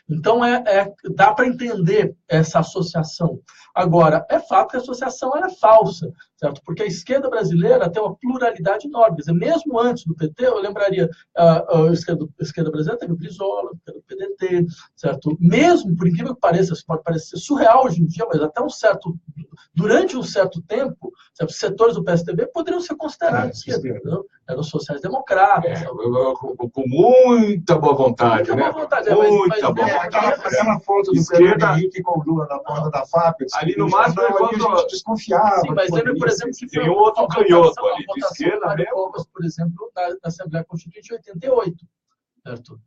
Então, dá para entender essa associação. Agora, é fato que a associação é falsa, certo? Porque a esquerda brasileira tem uma pluralidade enorme. Quer dizer, mesmo antes do PT, eu lembraria, a esquerda brasileira teve o Brizola, teve o PDT, certo? Mesmo, por incrível que pareça, isso pode parecer surreal hoje em dia, mas durante um certo tempo, certo? Setores do PSDB poderiam ser considerados esquerda. Eram sociais-democratas. Com muita boa vontade, né? Muita boa vontade. Aquela foto do Fernando Henrique com o Lula na porta da FAP. Ali no máximo, a gente desconfiava. Sim, mas lembra, por exemplo, que tem um outro canhoto ali, de esquerda mesmo. Por exemplo, na Assembleia Constituinte de 88, certo?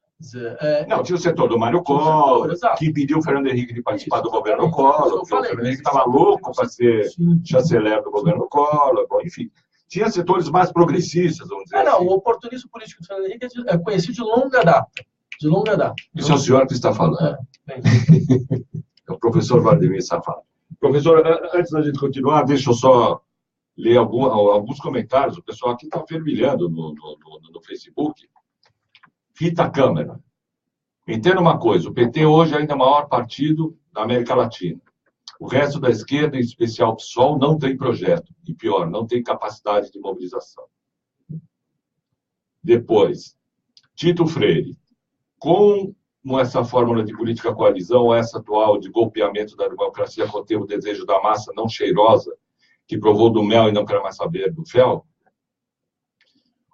Não, tinha o setor do Mário Collor, que impediu o Fernando Henrique de participar do governo Collor, o Fernando Henrique estava louco para ser chanceler do governo Collor, bom, enfim. Tinha setores mais progressistas, vamos dizer assim. O oportunismo político do Fernando Henrique é conhecido de longa data. De longa data. Isso é o senhor que está falando. É o professor Valdemir Safado. Professor, antes da gente continuar, deixa eu só ler alguns comentários. O pessoal aqui está fervilhando no Facebook. Fita câmera. Entenda uma coisa, o PT hoje ainda é o maior partido da América Latina. O resto da esquerda, em especial o PSOL, não tem projeto. E pior, não tem capacidade de mobilização. Depois, Tito Freire. Como essa fórmula de política coalizão, essa atual de golpeamento da democracia contém o desejo da massa não cheirosa, que provou do mel e não quer mais saber do fel?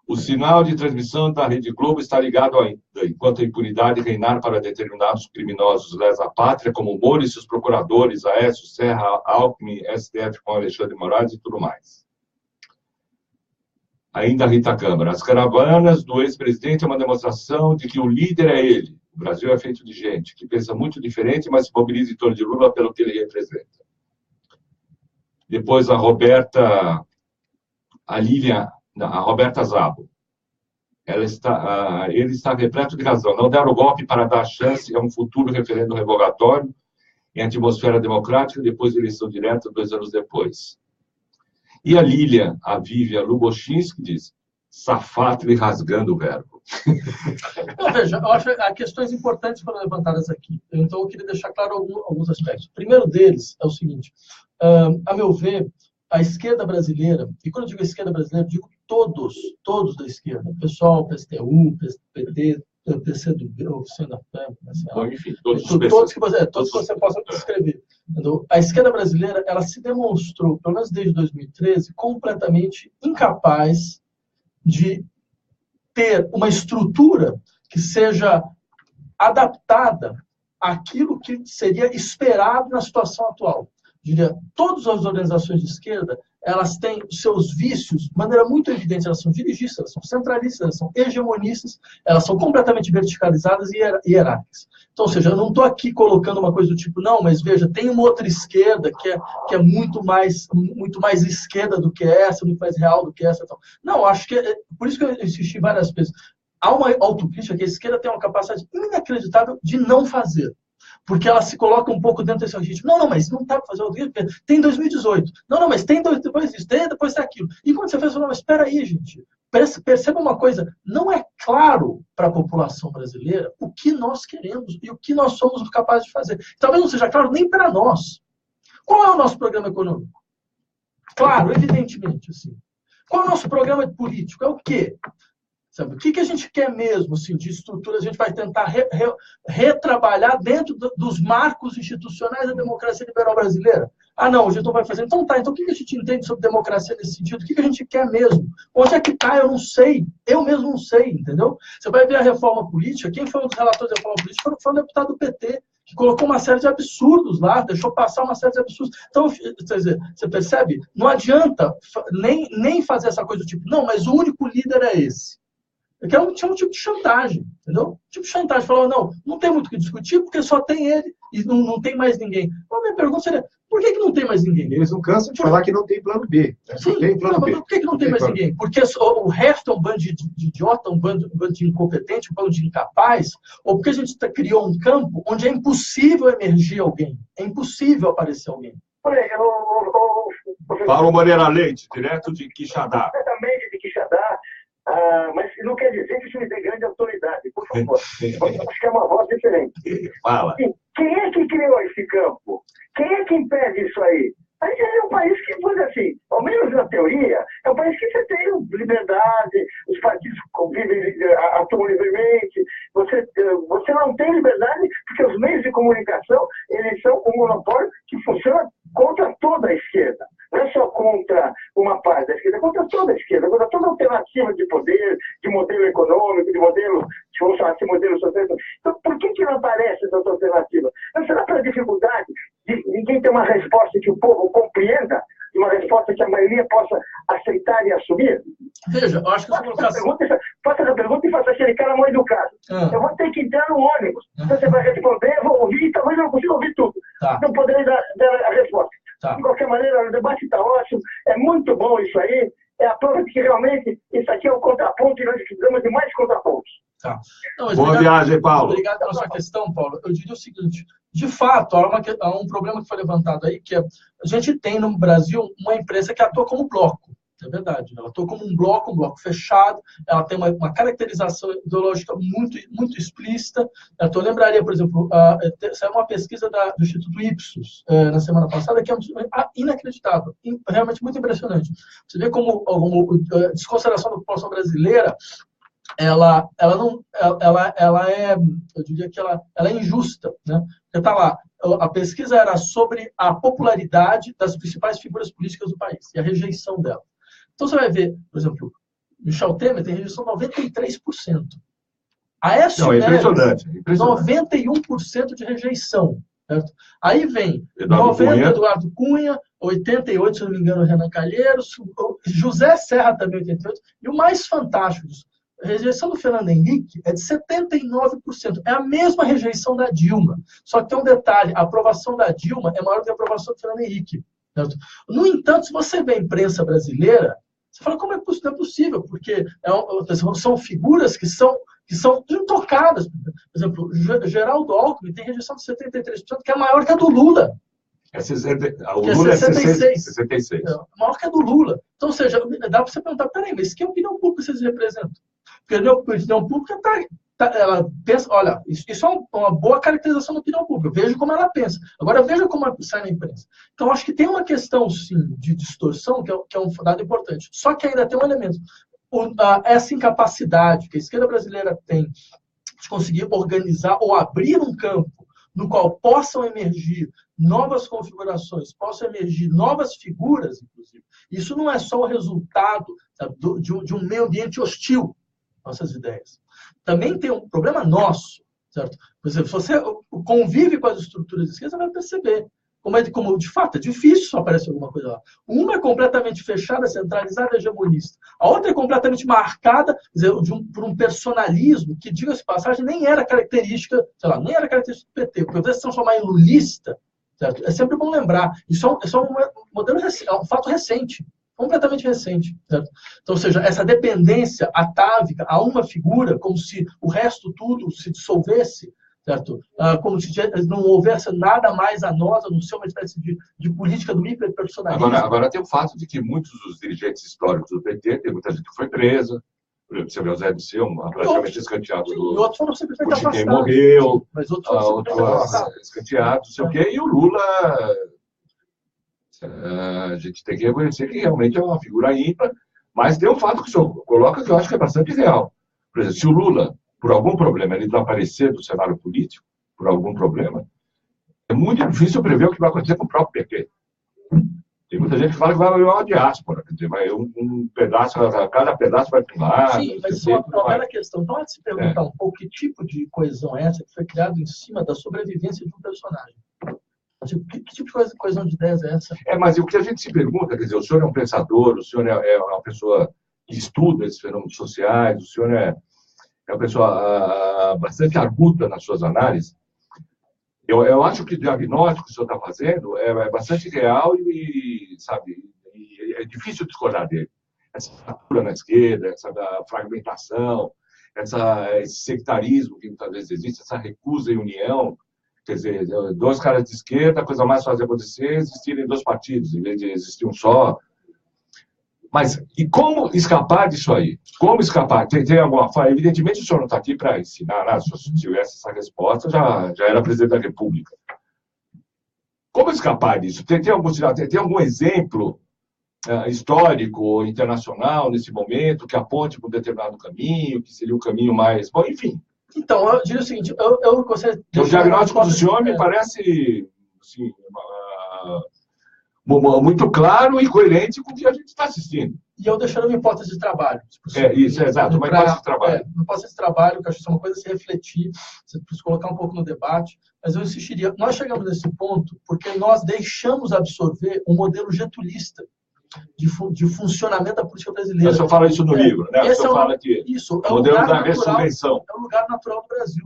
O sinal de transmissão da Rede Globo está ligado ainda, enquanto a impunidade reinar para determinados criminosos lesa pátria, como Moro e seus procuradores, Aécio, Serra, Alckmin, STF com Alexandre de Moraes e tudo mais. Ainda Rita Câmara. As caravanas do ex-presidente é uma demonstração de que o líder é ele. O Brasil é feito de gente que pensa muito diferente, mas se mobiliza em torno de Lula pelo que ele representa. Depois a Roberta Zabo. Ele está repleto de razão. Não deram o golpe para dar chance a um futuro referendo revogatório em atmosfera democrática, depois de eleição direta, 2 anos depois. E a Lilian, a Vivian Lubochinski, diz, safado e rasgando o verbo. Não, veja, eu acho que há questões importantes foram levantadas aqui. Então, eu queria deixar claro alguns aspectos. O primeiro deles é o seguinte, a meu ver, a esquerda brasileira, e quando eu digo esquerda brasileira, eu digo todos da esquerda, PSOL, PSTU, PT, PCdoB, enfim, todos que você possa descrever. Então, a esquerda brasileira, ela se demonstrou, pelo menos desde 2013, completamente incapaz de ter uma estrutura que que seja adaptada àquilo que seria esperado na situação atual. Diria, todas as organizações de esquerda, elas têm os seus vícios de maneira muito evidente. Elas são dirigistas, elas são centralistas, elas são hegemonistas, elas são completamente verticalizadas e hierárquicas. Então, ou seja, eu não estou aqui colocando uma coisa do tipo, não, mas veja, tem uma outra esquerda que é muito mais esquerda do que essa, muito mais real do que essa. Então. Não, acho que por isso que eu insisti várias vezes. Há uma autocrítica que a esquerda tem uma capacidade inacreditável de não fazer. Porque ela se coloca um pouco dentro desse ritmo. Não, mas não está para fazer outro ritmo. Tem 2018. Não, mas tem depois isso, tem depois tem aquilo. E quando você faz, não, mas espera aí, gente. Perceba uma coisa, não é claro para a população brasileira o que nós queremos e o que nós somos capazes de fazer. Talvez não seja claro nem para nós. Qual é o nosso programa econômico? Claro, evidentemente, assim. Qual é o nosso programa político? É o quê? Sabe? O que a gente quer mesmo, assim, de estrutura? A gente vai tentar retrabalhar dentro dos marcos institucionais da democracia liberal brasileira? Ah, não, a gente não vai fazer. Então tá, então o que a gente entende sobre democracia nesse sentido? O que a gente quer mesmo? Onde é que está? Eu não sei. Eu mesmo não sei, entendeu? Você vai ver a reforma política, quem foi um dos relatores da reforma política foi um deputado do PT, que colocou uma série de absurdos lá, deixou passar uma série de absurdos. Então, quer dizer, você percebe? Não adianta nem fazer essa coisa do tipo, não, mas o único líder é esse. Que é um tipo de chantagem, entendeu? Tipo de chantagem. Falar, não tem muito o que discutir, porque só tem ele e não tem mais ninguém. Então, a minha pergunta seria, por que não tem mais ninguém? Eles não cansam de falar que não tem plano B. Sim, tem plano B. Por que não tem mais ninguém? Porque o resto é um bando de idiota, um bando de incompetente, um bando de incapaz, ou porque a gente criou um campo onde é impossível emergir alguém, é impossível aparecer alguém. Paulo Moreira Leite, direto de Quixadá. Exatamente, de Quixadá. Mas não quer dizer que isso me dê grande autoridade, por favor. Acho que é uma voz diferente. Fala. Quem é que criou esse campo? Quem é que impede isso aí? A gente é um país que, por assim, ao menos na teoria, é um país que você tem liberdade, os partidos atuam livremente, você não tem liberdade porque os meios de comunicação, eles são um monopólio que funciona contra toda a esquerda. Não é só contra uma parte da esquerda, é contra toda a esquerda, contra toda alternativa de poder, de modelo econômico, de modelo, se vamos chamar assim, modelo social. Então, por que não aparece essa alternativa? Não será pela dificuldade de ninguém ter uma resposta que o povo compreenda, e uma resposta que a maioria possa aceitar e assumir? Veja, eu acho que faça essa pergunta e faça aquele cara mal educado. Eu vou ter que entrar no ônibus. Então você vai responder, eu vou ouvir, talvez eu não consiga ouvir tudo. Não poderei dar a resposta. De qualquer maneira, o debate está ótimo, é muito bom isso aí, é a prova de que realmente isso aqui é um contraponto e nós precisamos de mais contrapontos. Boa viagem, Paulo. Obrigado pela sua questão, Paulo. Eu diria o seguinte, de fato, há um problema que foi levantado aí, que a gente tem no Brasil uma imprensa que atua como bloco. É verdade, ela atua como um bloco fechado, ela tem uma caracterização ideológica muito explícita. Eu lembraria, por exemplo, saiu uma pesquisa do Instituto Ipsos na semana passada, que é inacreditável, realmente muito impressionante. Você vê como a desconsideração da população brasileira, ela é, eu diria que ela é injusta, né? Porque tá lá, a pesquisa era sobre a popularidade das principais figuras políticas do país e a rejeição dela. Então, você vai ver, por exemplo, Michel Temer tem rejeição de 93%. Aécio Neves, 91% de rejeição. Certo? Aí vem Eduardo Cunha, 88%, se não me engano, Renan Calheiros, José Serra também, 88%. E o mais fantástico disso, a rejeição do Fernando Henrique é de 79%. É a mesma rejeição da Dilma. Só que tem um detalhe, a aprovação da Dilma é maior do que a aprovação do Fernando Henrique. Certo? No entanto, se você vê a imprensa brasileira, você fala, como é possível? Porque são figuras que são intocadas. Por exemplo, Geraldo Alckmin tem rejeição de 73%, que é maior que a do Lula. O Lula é 66%. É maior que a do Lula. Então, ou seja, dá para você perguntar, peraí, mas que opinião pública vocês representam? Porque a opinião pública ela pensa, olha, isso é uma boa caracterização da opinião pública. Veja como ela pensa. Agora, veja como sai na imprensa. Então, acho que tem uma questão, sim, de distorção, que é um dado importante. Só que ainda tem um elemento. Essa incapacidade que a esquerda brasileira tem de conseguir organizar ou abrir um campo no qual possam emergir novas configurações, possam emergir novas figuras, inclusive. Isso não é só o resultado, sabe, de um meio ambiente hostil às nossas ideias. Também tem um problema nosso, certo? Por exemplo, se você convive com as estruturas de esquerda, você vai perceber como de fato é difícil só aparecer alguma coisa lá. Uma é completamente fechada, centralizada, hegemonista. A outra é completamente marcada, quer dizer, por um personalismo que, diga-se de passagem, nem era característica, sei lá, nem era característica do PT. Porque você se transformar em lulista, certo? É sempre bom lembrar. Isso é um modelo é um fato recente, completamente recente, certo? Então, ou seja, essa dependência atávica a uma figura, como se o resto tudo se dissolvesse, certo? Como se não houvesse nada mais a nós, a não ser uma espécie de política do hiperpersonalismo. Agora tem o fato de que muitos dos dirigentes históricos do PT, tem muita gente que foi presa, por exemplo, você vê o Zé Disseu, praticamente escanteado. E outros foram simplesmente afastados. Quem morreu, mas outros foram escanteados, não sei o quê, e o Lula, a gente tem que reconhecer que realmente é uma figura ímpar, mas tem um fato que o senhor coloca que eu acho que é bastante real. Por exemplo, se o Lula, por algum problema, ele desaparecer do cenário político, por algum problema, é muito difícil prever o que vai acontecer com o próprio PT. Tem muita gente que fala que vai haver uma diáspora, quer dizer, vai um pedaço, cada pedaço vai para um lado. Sim, mas isso é uma bela questão. Então, antes de se perguntar um pouco que tipo de coesão é essa que foi criada em cima da sobrevivência de um personagem. Que tipo de coesão de ideias é essa? Mas o que a gente se pergunta, quer dizer, o senhor é um pensador, o senhor é uma pessoa que estuda esses fenômenos sociais, o senhor é uma pessoa bastante arguta nas suas análises. Eu acho que o diagnóstico que o senhor está fazendo é bastante real sabe, é difícil discordar dele. Essa fratura na esquerda, essa fragmentação, esse sectarismo que muitas vezes existe, essa recusa em união. Quer dizer, dois caras de esquerda, a coisa mais fácil de acontecer é existirem dois partidos, em vez de existir um só. Mas, e como escapar disso aí? Como escapar? Tem alguma forma? Evidentemente, o senhor não está aqui para ensinar, se tivesse essa resposta, já era presidente da República. Como escapar disso? Tem algum exemplo histórico ou internacional nesse momento que aponte para um determinado caminho, que seria o caminho mais... Bom, enfim. Então, eu diria o seguinte, eu gostaria... O diagnóstico do senhor me parece... Assim, muito claro e coerente com o que a gente está assistindo. E eu deixando uma hipótese de trabalho. Isso, é exato, uma hipótese de trabalho. Uma hipótese de trabalho, que eu acho que é uma coisa a se refletir, você precisa colocar um pouco no debate, mas eu insistiria, nós chegamos nesse ponto porque nós deixamos absorver um modelo getulista de funcionamento da política brasileira. O senhor fala isso no livro, né? O senhor fala que o modelo da ressurreição. É o lugar natural do Brasil.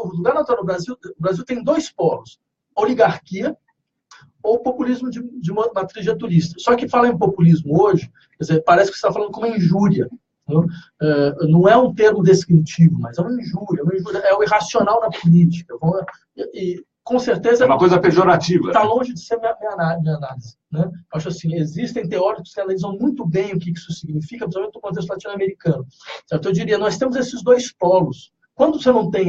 O lugar natural do Brasil, o Brasil tem dois polos, oligarquia ou populismo de uma matriz getulista. Só que falar em populismo hoje, quer dizer, parece que você está falando como uma injúria. Não é um termo descritivo, mas é uma injúria. É o irracional na política. E, com certeza... É uma coisa pejorativa. Está longe de ser minha análise. Né? Acho assim, existem teóricos que analisam muito bem o que isso significa, principalmente no contexto latino-americano. Eu diria, nós temos esses dois polos. Quando você não tem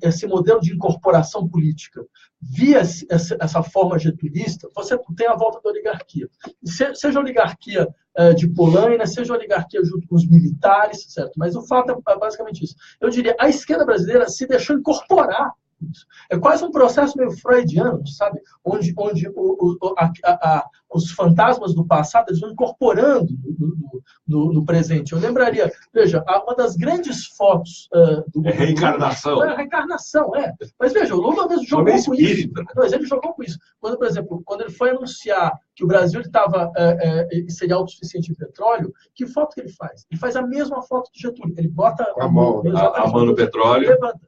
esse modelo de incorporação política via essa forma getulista, você tem a volta da oligarquia. Seja a oligarquia de Polaina, seja a oligarquia junto com os militares, certo? Mas o fato é basicamente isso. Eu diria, a esquerda brasileira se deixou incorporar isso. É quase um processo meio freudiano, sabe? Onde os fantasmas do passado eles vão incorporando no presente. Eu lembraria, veja, uma das grandes fotos do... reencarnação. É reencarnação, Mas veja, o Lula mesmo jogou com isso. Mas ele jogou com isso. Quando, por exemplo, quando ele foi anunciar que o Brasil seria autossuficiente em petróleo, que foto que ele faz? Ele faz a mesma foto do Getúlio. Ele bota a mão no petróleo. Levanta.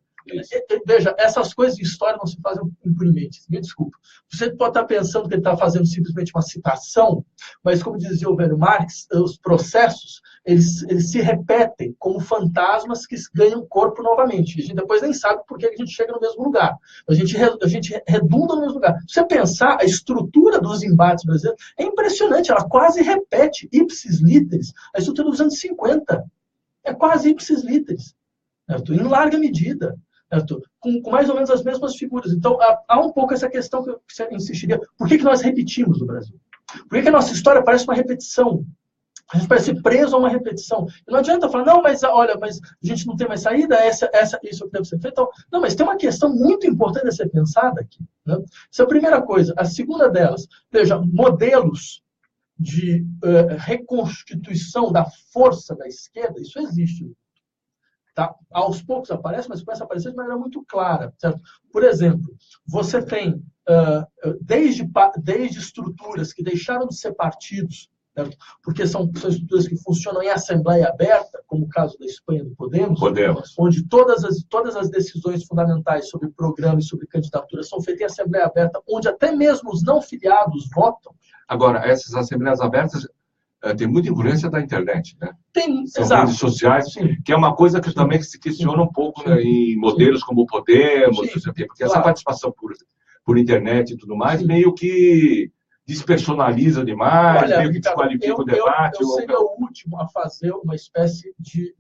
Veja, essas coisas de história não se fazem impunemente. Me desculpa. Você pode estar pensando que ele está fazendo simplesmente uma citação, mas, como dizia o velho Marx, os processos eles se repetem como fantasmas que ganham corpo novamente. A gente depois nem sabe por que a gente chega no mesmo lugar. A gente redunda no mesmo lugar. Se você pensar, a estrutura dos embates brasileiros é impressionante. Ela quase repete, ipsis literis, a estrutura dos anos 50. É quase ipsis literis. Certo? Em larga medida. Com mais ou menos as mesmas figuras. Então, há um pouco essa questão que eu insistiria. Por que nós repetimos no Brasil? Por que a nossa história parece uma repetição? A gente parece preso a uma repetição. E não adianta falar, não, mas olha, mas a gente não tem mais saída, isso que deve ser feito. Então, não, mas tem uma questão muito importante a ser pensada aqui. Né? Essa é a primeira coisa. A segunda delas, veja, modelos de reconstituição da força da esquerda, isso existe. Tá? Aos poucos aparece, mas começa a aparecer de maneira muito clara. Certo? Por exemplo, você tem desde estruturas que deixaram de ser partidos, certo? Porque são estruturas que funcionam em assembleia aberta, como o caso da Espanha do Podemos, onde todas as decisões fundamentais sobre programa e sobre candidatura são feitas em assembleia aberta, onde até mesmo os não filiados votam. Agora, essas assembleias abertas tem muita influência da internet, né? São exato. redes sociais, Sim. que é uma coisa que também se questiona um pouco, né, em modelos como o Podemos, Sim. não sei o quê, porque essa participação por internet e tudo mais, meio que despersonaliza demais, Olha, meio que desqualifica o debate. Eu seria o último a fazer uma espécie de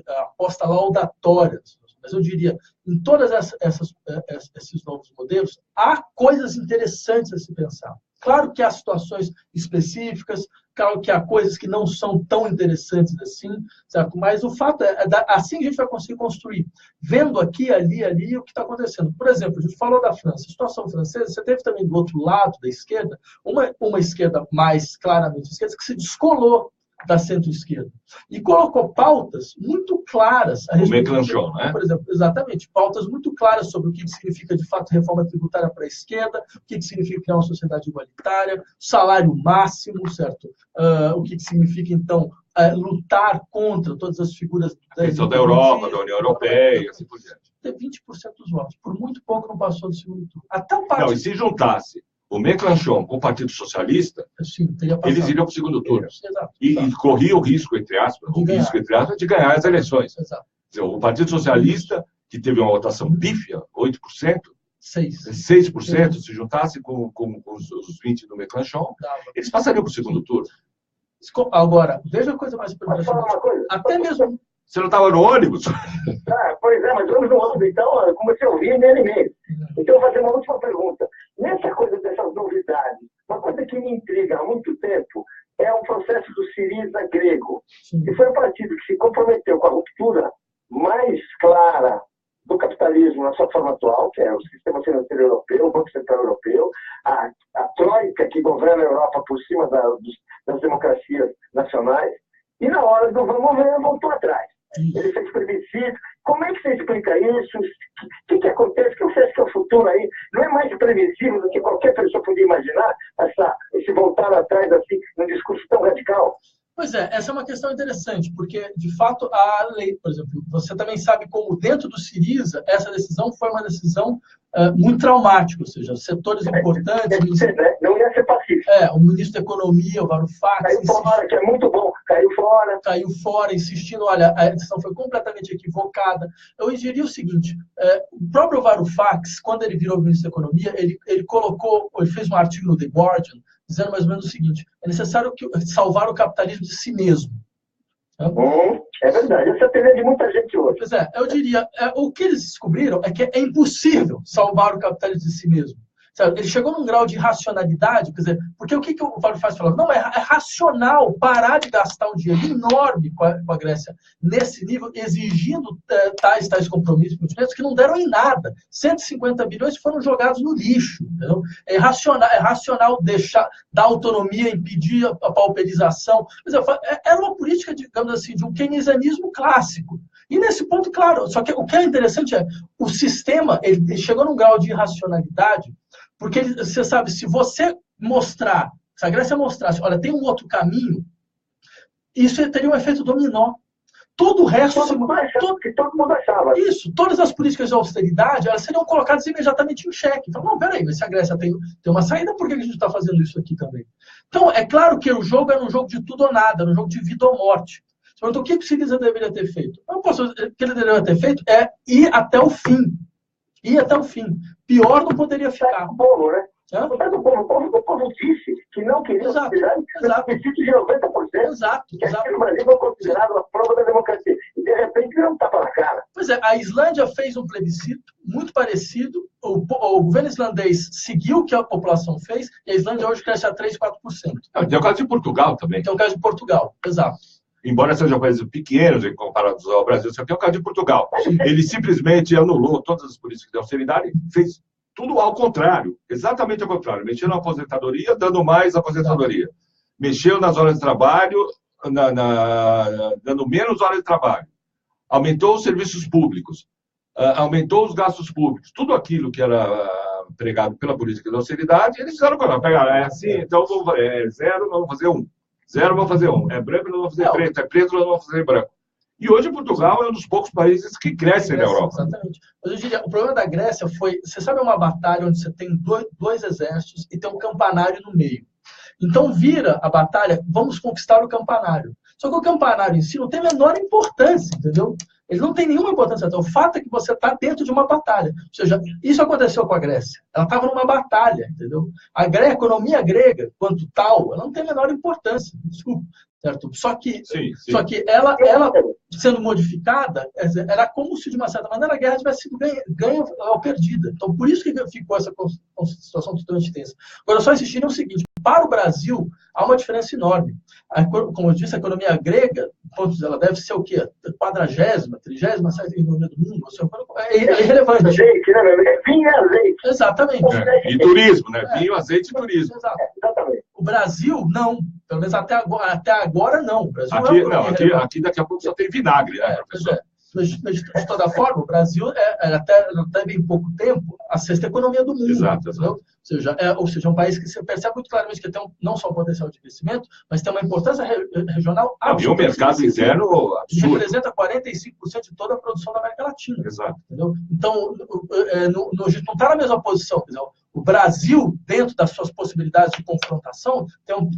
aposta laudatória. Mas eu diria, em todos esses novos modelos, há coisas interessantes a se pensar. Claro que há situações específicas, claro que há coisas que não são tão interessantes assim, certo? Mas o fato assim a gente vai conseguir construir, vendo aqui, ali, o que está acontecendo. Por exemplo, a gente falou da França, a situação francesa, você teve também do outro lado da esquerda, uma esquerda mais claramente esquerda, que se descolou da centro-esquerda e colocou pautas muito claras a respeito, Mélenchon, né? Por exemplo, exatamente, pautas muito claras sobre o que significa de fato reforma tributária para a esquerda, o que significa criar uma sociedade igualitária, salário máximo, certo? O que significa então lutar contra todas as figuras da Europa, da União Europeia, e assim por diante. Ter 20% dos votos, por muito pouco não passou do segundo turno. Até o partido. Não, e se juntasse o Mélenchon com o Partido Socialista, sim, eles iriam para o segundo turno. Exato. E corria o risco, entre aspas, de ganhar as eleições. Exato. O Partido Socialista, que teve uma votação pífia, 8%, 6%, se juntasse com os 20% do Mélenchon, eles passariam para o segundo turno. Agora, veja a coisa mais importante. Até mesmo... Você não estava no ônibus? Pois é, mas vamos no ônibus, então, eu comecei a ouvir meio e meio. Então, eu vou fazer uma última pergunta. Nessa coisa dessas novidades, uma coisa que me intriga há muito tempo é o processo do Syriza grego, que foi um partido que se comprometeu com a ruptura mais clara do capitalismo na sua forma atual, que é o sistema financeiro europeu, o Banco Central Europeu, a troika que governa a Europa por cima das democracias nacionais, e na hora do vamos ver, voltou atrás. Ele fez plebiscito. Como é que você explica isso? O que acontece? O que você acha que é o futuro aí? Não é mais previsível do que qualquer pessoa podia imaginar esse voltar atrás assim, num discurso tão radical? Pois é, essa é uma questão interessante, porque, de fato, a lei, por exemplo, você também sabe como dentro do Syriza, essa decisão foi uma decisão muito traumática, ou seja, setores importantes... Não ia ser pacífico. O ministro da Economia, o Varoufakis... Caiu fora, que é muito bom, caiu fora, insistindo, olha, a decisão foi completamente equivocada. Eu diria o seguinte, o próprio Varoufakis, quando ele virou ministro da Economia, ele fez um artigo no The Guardian, dizendo mais ou menos o seguinte, é necessário salvar o capitalismo de si mesmo. É verdade, essa é a teoria de muita gente hoje. Pois é, eu diria, o que eles descobriram é que é impossível salvar o capitalismo de si mesmo. Ele chegou num grau de irracionalidade, quer dizer, porque o que o Varoufakis falou? Não, é racional parar de gastar um dinheiro enorme com a Grécia nesse nível, exigindo tais compromissos que não deram em nada. 150 bilhões foram jogados no lixo. Entendeu? É racional dar autonomia, impedir a pauperização. É uma política, digamos assim, de um keynesianismo clássico. E nesse ponto, claro, só que o que é interessante é o sistema, ele chegou num grau de irracionalidade, porque você sabe, se a Grécia mostrasse, olha, tem um outro caminho, isso teria um efeito dominó. Todo o resto... Todo mundo achava. Isso, todas as políticas de austeridade, elas seriam colocadas imediatamente em xeque. Então, não, peraí, mas se a Grécia tem uma saída, por que a gente está fazendo isso aqui também? Então, é claro que o jogo era um jogo de tudo ou nada, era um jogo de vida ou morte. Então, o que o Syriza deveria ter feito? O que ele deveria ter feito é ir até o fim. Pior não poderia ficar. O povo, né? O povo disse que não queria austeridade. Exato. De 90%. Exato. Que aqui no Brasil foi considerado a prova da democracia. E, de repente, não tapa na cara. Pois é, a Islândia fez um plebiscito muito parecido. O governo islandês seguiu o que a população fez, e a Islândia hoje cresce a 3%, 4%. Tem o caso de Portugal também. Tem o caso de Portugal, exato. Embora sejam países pequenos em comparados ao Brasil, só que é o caso de Portugal. Ele simplesmente anulou todas as políticas de austeridade e fez tudo ao contrário, exatamente ao contrário. Mexeu na aposentadoria, dando mais aposentadoria. Mexeu nas horas de trabalho, dando menos horas de trabalho. aumentou os serviços públicos, aumentou os gastos públicos, tudo aquilo que era pregado pela política da austeridade, eles fizeram para pegar, é assim, então é 0, nós vamos fazer 1. 0, vamos fazer 1. É branco, nós vamos fazer preto. É preto, nós vamos fazer branco. E hoje Portugal é um dos poucos países que crescem na Europa. Exatamente. Mas eu diria, o problema da Grécia foi, você sabe, uma batalha onde você tem dois exércitos e tem um campanário no meio. Então vira a batalha, vamos conquistar o campanário. Só que o campanário em si não tem a menor importância, entendeu? Ele não tem nenhuma importância. Então, o fato é que você está dentro de uma batalha. Ou seja, isso aconteceu com a Grécia. Ela estava numa batalha, entendeu? A economia grega, quanto tal, ela não tem a menor importância. Desculpa. Certo? Só que ela sendo modificada, era como se, de uma certa maneira, a guerra tivesse sido ganha ou perdida. Então, por isso que ficou essa situação totalmente tensa. Agora, só insistir no seguinte: para o Brasil, há uma diferença enorme. Como eu disse, a economia grega, ela deve ser o quê? 40ª, 37ª economia do mundo? É irrelevante. Azeite, né? Vinho e azeite. Exatamente. E turismo, né? Vinho, azeite e turismo. Exatamente. O Brasil, não. Pelo menos até agora não. O Brasil aqui daqui a pouco só tem vinagre, né, professor? Mas, de toda forma, o Brasil até bem pouco tempo a 6ª economia do mundo. Exato. Ou seja, é um país que se percebe muito claramente que tem não só um potencial de crescimento, mas tem uma importância regional absoluta. E um mercado interno absurdo. Representa 45% de toda a produção da América Latina. Exato. Entendeu? Então, a gente não está na mesma posição. Quer dizer, o Brasil, dentro das suas possibilidades de confrontação, tem um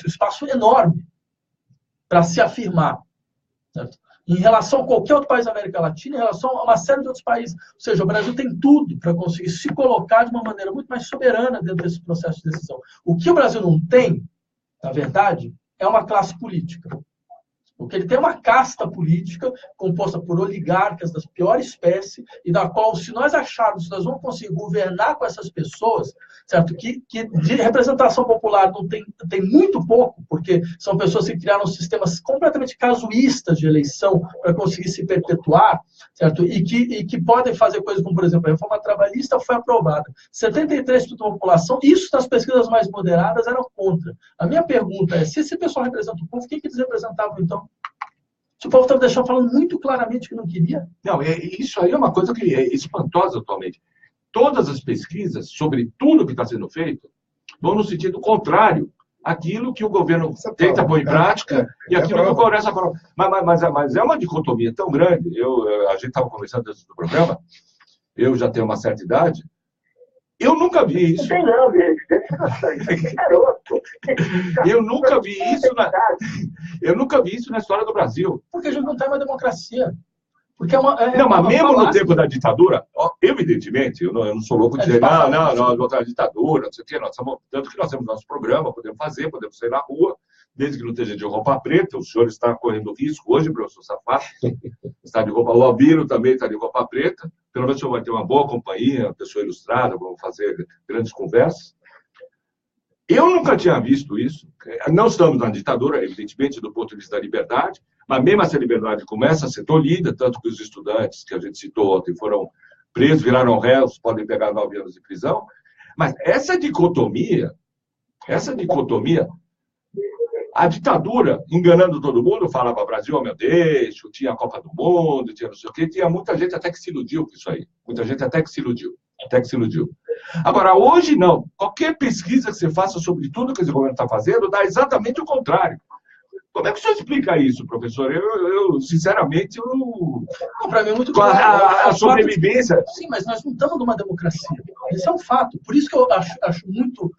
espaço enorme para se afirmar. Certo? Em relação a qualquer outro país da América Latina, em relação a uma série de outros países. Ou seja, o Brasil tem tudo para conseguir se colocar de uma maneira muito mais soberana dentro desse processo de decisão. O que o Brasil não tem, na verdade, é uma classe política. Porque ele tem uma casta política composta por oligarcas da pior espécie e da qual, se nós acharmos que nós vamos conseguir governar com essas pessoas, certo? Que de representação popular não tem muito pouco, porque são pessoas que criaram sistemas completamente casuístas de eleição para conseguir se perpetuar, certo? E que podem fazer coisas como, por exemplo, a reforma trabalhista foi aprovada. 73% da população, isso nas pesquisas mais moderadas, eram contra. A minha pergunta é, se esse pessoal representa o povo, o que eles representavam, então? Se o povo estava deixando falando muito claramente que não queria. Não, isso aí é uma coisa que é espantosa atualmente. Todas as pesquisas sobre tudo que está sendo feito vão no sentido contrário àquilo que o governo tenta pôr em prática e aquilo que o Congresso aprova. Mas é uma dicotomia tão grande. A gente estava conversando antes do programa, eu já tenho uma certa idade, eu nunca vi isso. Não tem não, garoto. Eu nunca vi isso na história do Brasil. Porque a gente não tem uma democracia. Porque mas mesmo no tempo da ditadura, evidentemente, eu não sou louco de dizer, não, voltar à ditadura, não sei o quê, tanto que nós temos nosso programa, podemos sair na rua, desde que não esteja de roupa preta. O senhor está correndo risco hoje, professor Safato, está de roupa, o Albino também está de roupa preta, pelo menos o senhor vai ter uma boa companhia, uma pessoa ilustrada, vamos fazer grandes conversas. Eu nunca tinha visto isso. Não estamos na ditadura, evidentemente, do ponto de vista da liberdade, mas mesmo essa liberdade começa a ser tolhida, tanto que os estudantes que a gente citou ontem foram presos, viraram réus, podem pegar 9 anos de prisão. Mas essa dicotomia, a ditadura, enganando todo mundo, falava Brasil, meu Deus, tinha a Copa do Mundo, tinha não sei o quê, tinha muita gente até que se iludiu com isso aí. Muita gente até que se iludiu. Agora, hoje não. Qualquer pesquisa que você faça sobre tudo que esse governo está fazendo dá exatamente o contrário. Como é que o senhor explica isso, professor? Eu sinceramente, não, para mim é muito claro. A sobrevivência. Sim, mas nós não estamos numa democracia. Esse é um fato. Por isso que eu acho muito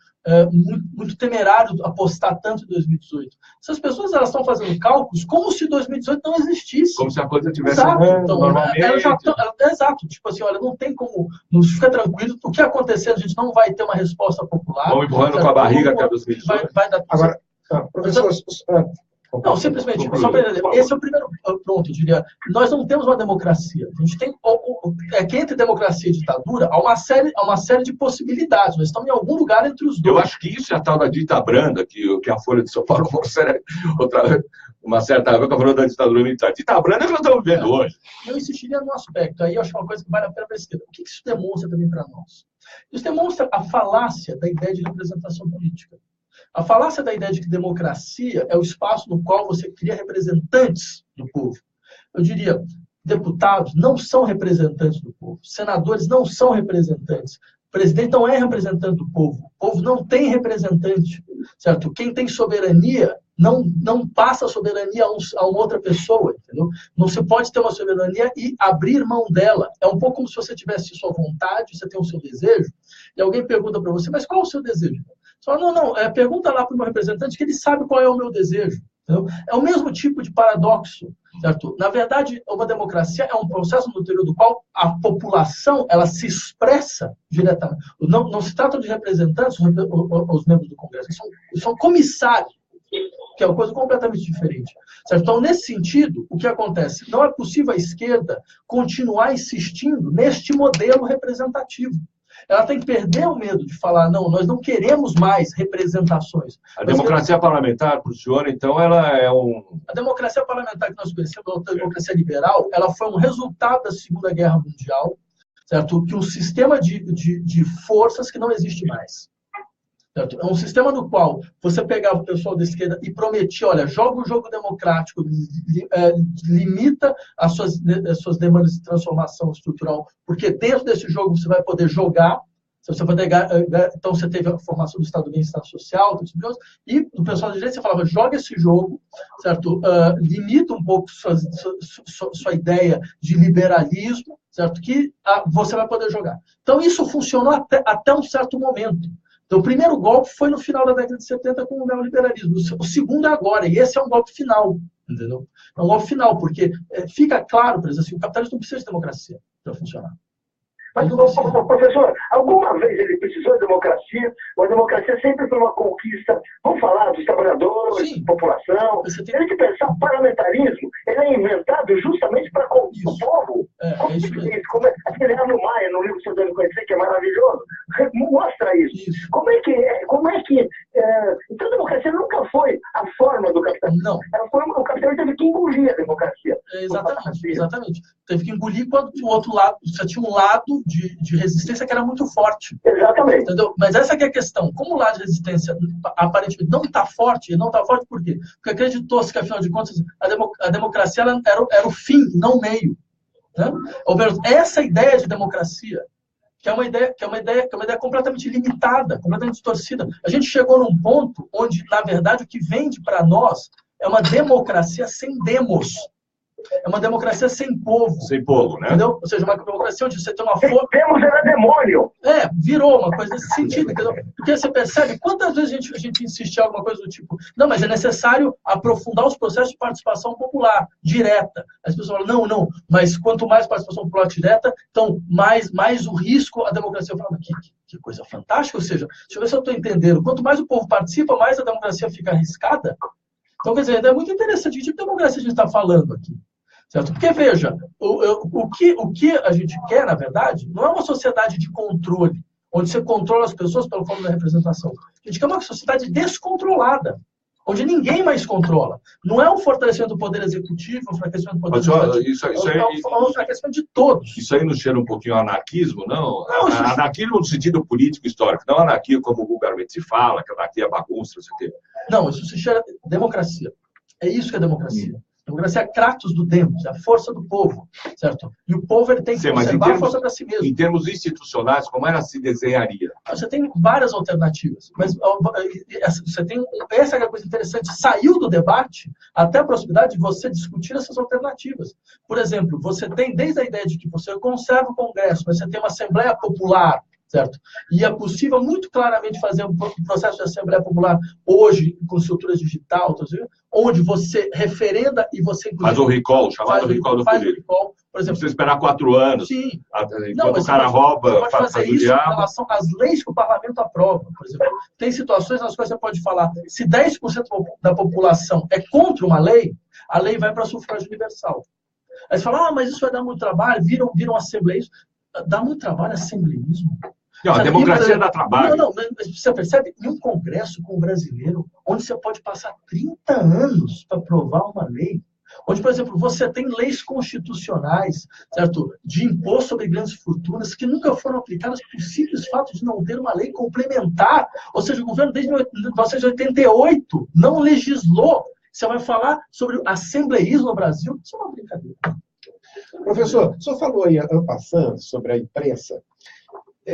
temerário apostar tanto em 2018. Essas pessoas estão fazendo cálculos como se 2018 não existisse. Como se a coisa tivesse normalmente. Exato. Tipo assim, olha, não tem como. Não fica tranquilo. O que acontecer, a gente não vai ter uma resposta popular. Vamos empurrando com a barriga até 2018. Vai dar. Agora, professor... Não, simplesmente, só para entender. Esse é o primeiro ponto, eu diria. Nós não temos uma democracia. A gente tem que entre democracia e ditadura há uma série de possibilidades. Nós estamos em algum lugar entre os dois. Eu acho que isso é a tal da dita branda, que a Folha de São Paulo uma certa época falou da ditadura militar. Dita branda é que nós estamos vivendo hoje. Eu insistiria no aspecto. Aí eu acho uma coisa que vale a pena pesquisar. O que isso demonstra também para nós? Isso demonstra a falácia da ideia de representação política. A falácia da ideia de que democracia é o espaço no qual você cria representantes do povo. Eu diria, deputados não são representantes do povo, senadores não são representantes, o presidente não é representante do povo, o povo não tem representante, certo? Quem tem soberania não passa a soberania a uma outra pessoa, entendeu? Não se pode ter uma soberania e abrir mão dela. É um pouco como se você tivesse sua vontade, você tem o seu desejo, e alguém pergunta para você, mas qual é o seu desejo? Você fala, não, pergunta lá para o meu representante que ele sabe qual é o meu desejo. Entendeu? É o mesmo tipo de paradoxo, certo? Na verdade, uma democracia é um processo no interior do qual a população ela se expressa diretamente. Não se trata de representantes, os membros do Congresso, são comissários, que é uma coisa completamente diferente. Certo? Então, nesse sentido, o que acontece? Não é possível a esquerda continuar insistindo neste modelo representativo. Ela tem que perder o medo de falar, não, nós não queremos mais representações. A democracia parlamentar, para o senhor, então, ela é um... A democracia parlamentar que nós conhecemos, a democracia liberal, ela foi um resultado da Segunda Guerra Mundial, certo? Que um sistema de forças que não existe mais. Certo? É um sistema no qual você pegava o pessoal da esquerda e prometia, olha, joga o jogo democrático, limita as suas demandas de transformação estrutural, porque dentro desse jogo você vai poder jogar, então você teve a formação do Estado do Bem-Estar Social, e do pessoal da direita você falava, joga esse jogo, certo? Limita um pouco sua ideia de liberalismo, certo? Que você vai poder jogar. Então isso funcionou até um certo momento. Então, o primeiro golpe foi no final da década de 70 com o neoliberalismo. O segundo é agora, e esse é um golpe final, entendeu? É um golpe final, porque fica claro, por exemplo, assim, o capitalismo não precisa de democracia para funcionar. Mas, professor, alguma vez ele precisou de democracia? Ou a democracia sempre foi uma conquista? Vamos falar dos trabalhadores, Sim. População. Tem que pensar, o parlamentarismo ele é inventado justamente para o povo. Isso mesmo. Acho que ele no Maia, no livro que você deve conhecer, que é maravilhoso, mostra isso. Como é que então a democracia nunca foi a forma do capitalismo. Não. O capitalismo teve que engolir a democracia. Exatamente. Teve que engolir quando do outro lado, você tinha um lado de resistência que era muito forte. Exatamente. Entendeu? Mas essa que é a questão. Como o lado de resistência aparentemente não está forte, e não está forte por quê? Porque acreditou-se que, afinal de contas, a democracia era o fim, não o meio. Né? Ou menos, essa ideia de democracia, que é uma ideia completamente limitada, completamente distorcida. A gente chegou num ponto onde, na verdade, o que vende para nós é uma democracia sem demos. É uma democracia sem povo. Sem povo, né? Entendeu? Ou seja, uma democracia onde você tem uma força... Demos era demônio. Virou uma coisa nesse sentido. Entendeu? Porque você percebe quantas vezes a gente insiste em alguma coisa do tipo, não, mas é necessário aprofundar os processos de participação popular, direta. As pessoas falam, não, mas quanto mais participação popular direta, então mais o risco a democracia. Eu falo, que coisa fantástica. Ou seja, deixa eu ver se eu estou entendendo. Quanto mais o povo participa, mais a democracia fica arriscada. Então, quer dizer, é muito interessante. Que tipo de democracia a gente está falando aqui? Certo? Porque, veja, o que a gente quer, na verdade, não é uma sociedade de controle, onde você controla as pessoas pela forma da representação. A gente quer uma sociedade descontrolada, onde ninguém mais controla. Não é um fortalecimento do poder executivo, um enfraquecimento do poder legislativo. É um enfraquecimento de todos. Isso aí não cheira um pouquinho a anarquismo, não? Anarquismo no sentido político histórico, não anarquia como vulgarmente se fala, que anarquia é bagunça, não sei o quê. Não, isso se chama democracia. É isso que é democracia. Democracia é kratos do demos, é a força do povo, certo? E o povo ele tem que conservar a força para si mesmo. Em termos institucionais, como ela se desenharia? Você tem várias alternativas, mas você tem essa é a coisa interessante. Saiu do debate até a possibilidade de você discutir essas alternativas. Por exemplo, você tem desde a ideia de que você conserva o Congresso, mas você tem uma Assembleia Popular, certo? E é possível muito claramente fazer um processo de Assembleia Popular hoje, com estrutura digital, onde você referenda e você... Faz o recall, chamado recall do poder. Por exemplo, você esperar 4 anos. Sim. Enquanto o cara rouba... Você pode fazer isso em relação às leis que o parlamento aprova. Por exemplo, tem situações nas quais você pode falar, se 10% da população é contra uma lei, a lei vai para sufrágio universal. Aí você fala, mas isso vai dar muito trabalho, viram assembleias. Dá muito trabalho assembleísmo. Não, a democracia dá trabalho. Não, você percebe? Em um congresso com o brasileiro, onde você pode passar 30 anos para aprovar uma lei, onde, por exemplo, você tem leis constitucionais, certo, de imposto sobre grandes fortunas que nunca foram aplicadas por simples fato de não ter uma lei complementar. Ou seja, o governo desde 1988 não legislou. Você vai falar sobre assembleísmo no Brasil? Isso é uma brincadeira. Professor, o senhor falou aí, en passant, sobre a imprensa.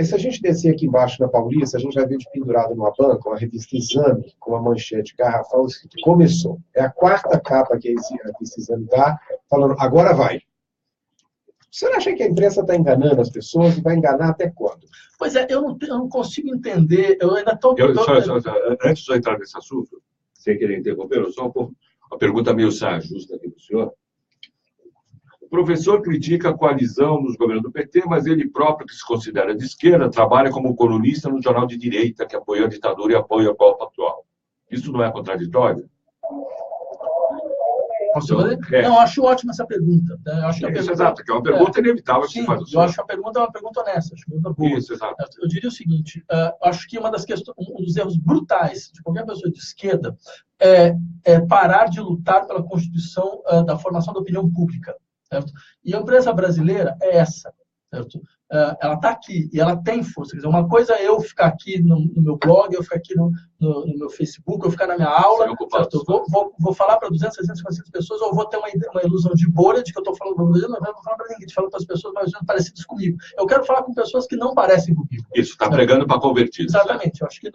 Se a gente descer aqui embaixo na Paulista, a gente já viu de pendurado numa banca uma revista Exame, com uma manchete garrafal escrito "Começou". É a 4ª capa que a revista Exame dá, falando "agora vai". O senhor acha que a imprensa está enganando as pessoas e vai enganar até quando? Pois é, eu não consigo entender, eu ainda estou... Antes de eu entrar nesse assunto, sem querer interromper, só uma pergunta meio justa aqui para o senhor. O professor critica a coalizão nos governos do PT, mas ele próprio, que se considera de esquerda, trabalha como colunista no jornal de direita, que apoia a ditadura e apoia o golpe atual. Isso não é contraditório? Posso fazer? Não, acho ótima essa pergunta. Eu acho que exato, que é uma pergunta inevitável. Sim, eu acho que a pergunta é uma pergunta honesta, acho uma pergunta boa. Isso, exato. Eu diria o seguinte, acho que uma das questões, um dos erros brutais de qualquer pessoa de esquerda é parar de lutar pela constituição da formação da opinião pública. Certo? E a imprensa brasileira é essa. Certo? Ela está aqui e ela tem força. Quer dizer, uma coisa é eu ficar aqui no meu blog, eu ficar aqui no meu Facebook, eu ficar na minha aula, certo? Eu vou falar para 200, 600, 500 pessoas, ou vou ter uma ilusão de bolha de que eu estou falando para você, não vou falar para ninguém, estou falando para as pessoas mais ou menos parecidas comigo. Eu quero falar com pessoas que não parecem comigo. Isso, está pregando para convertidos. Exatamente. Eu acho que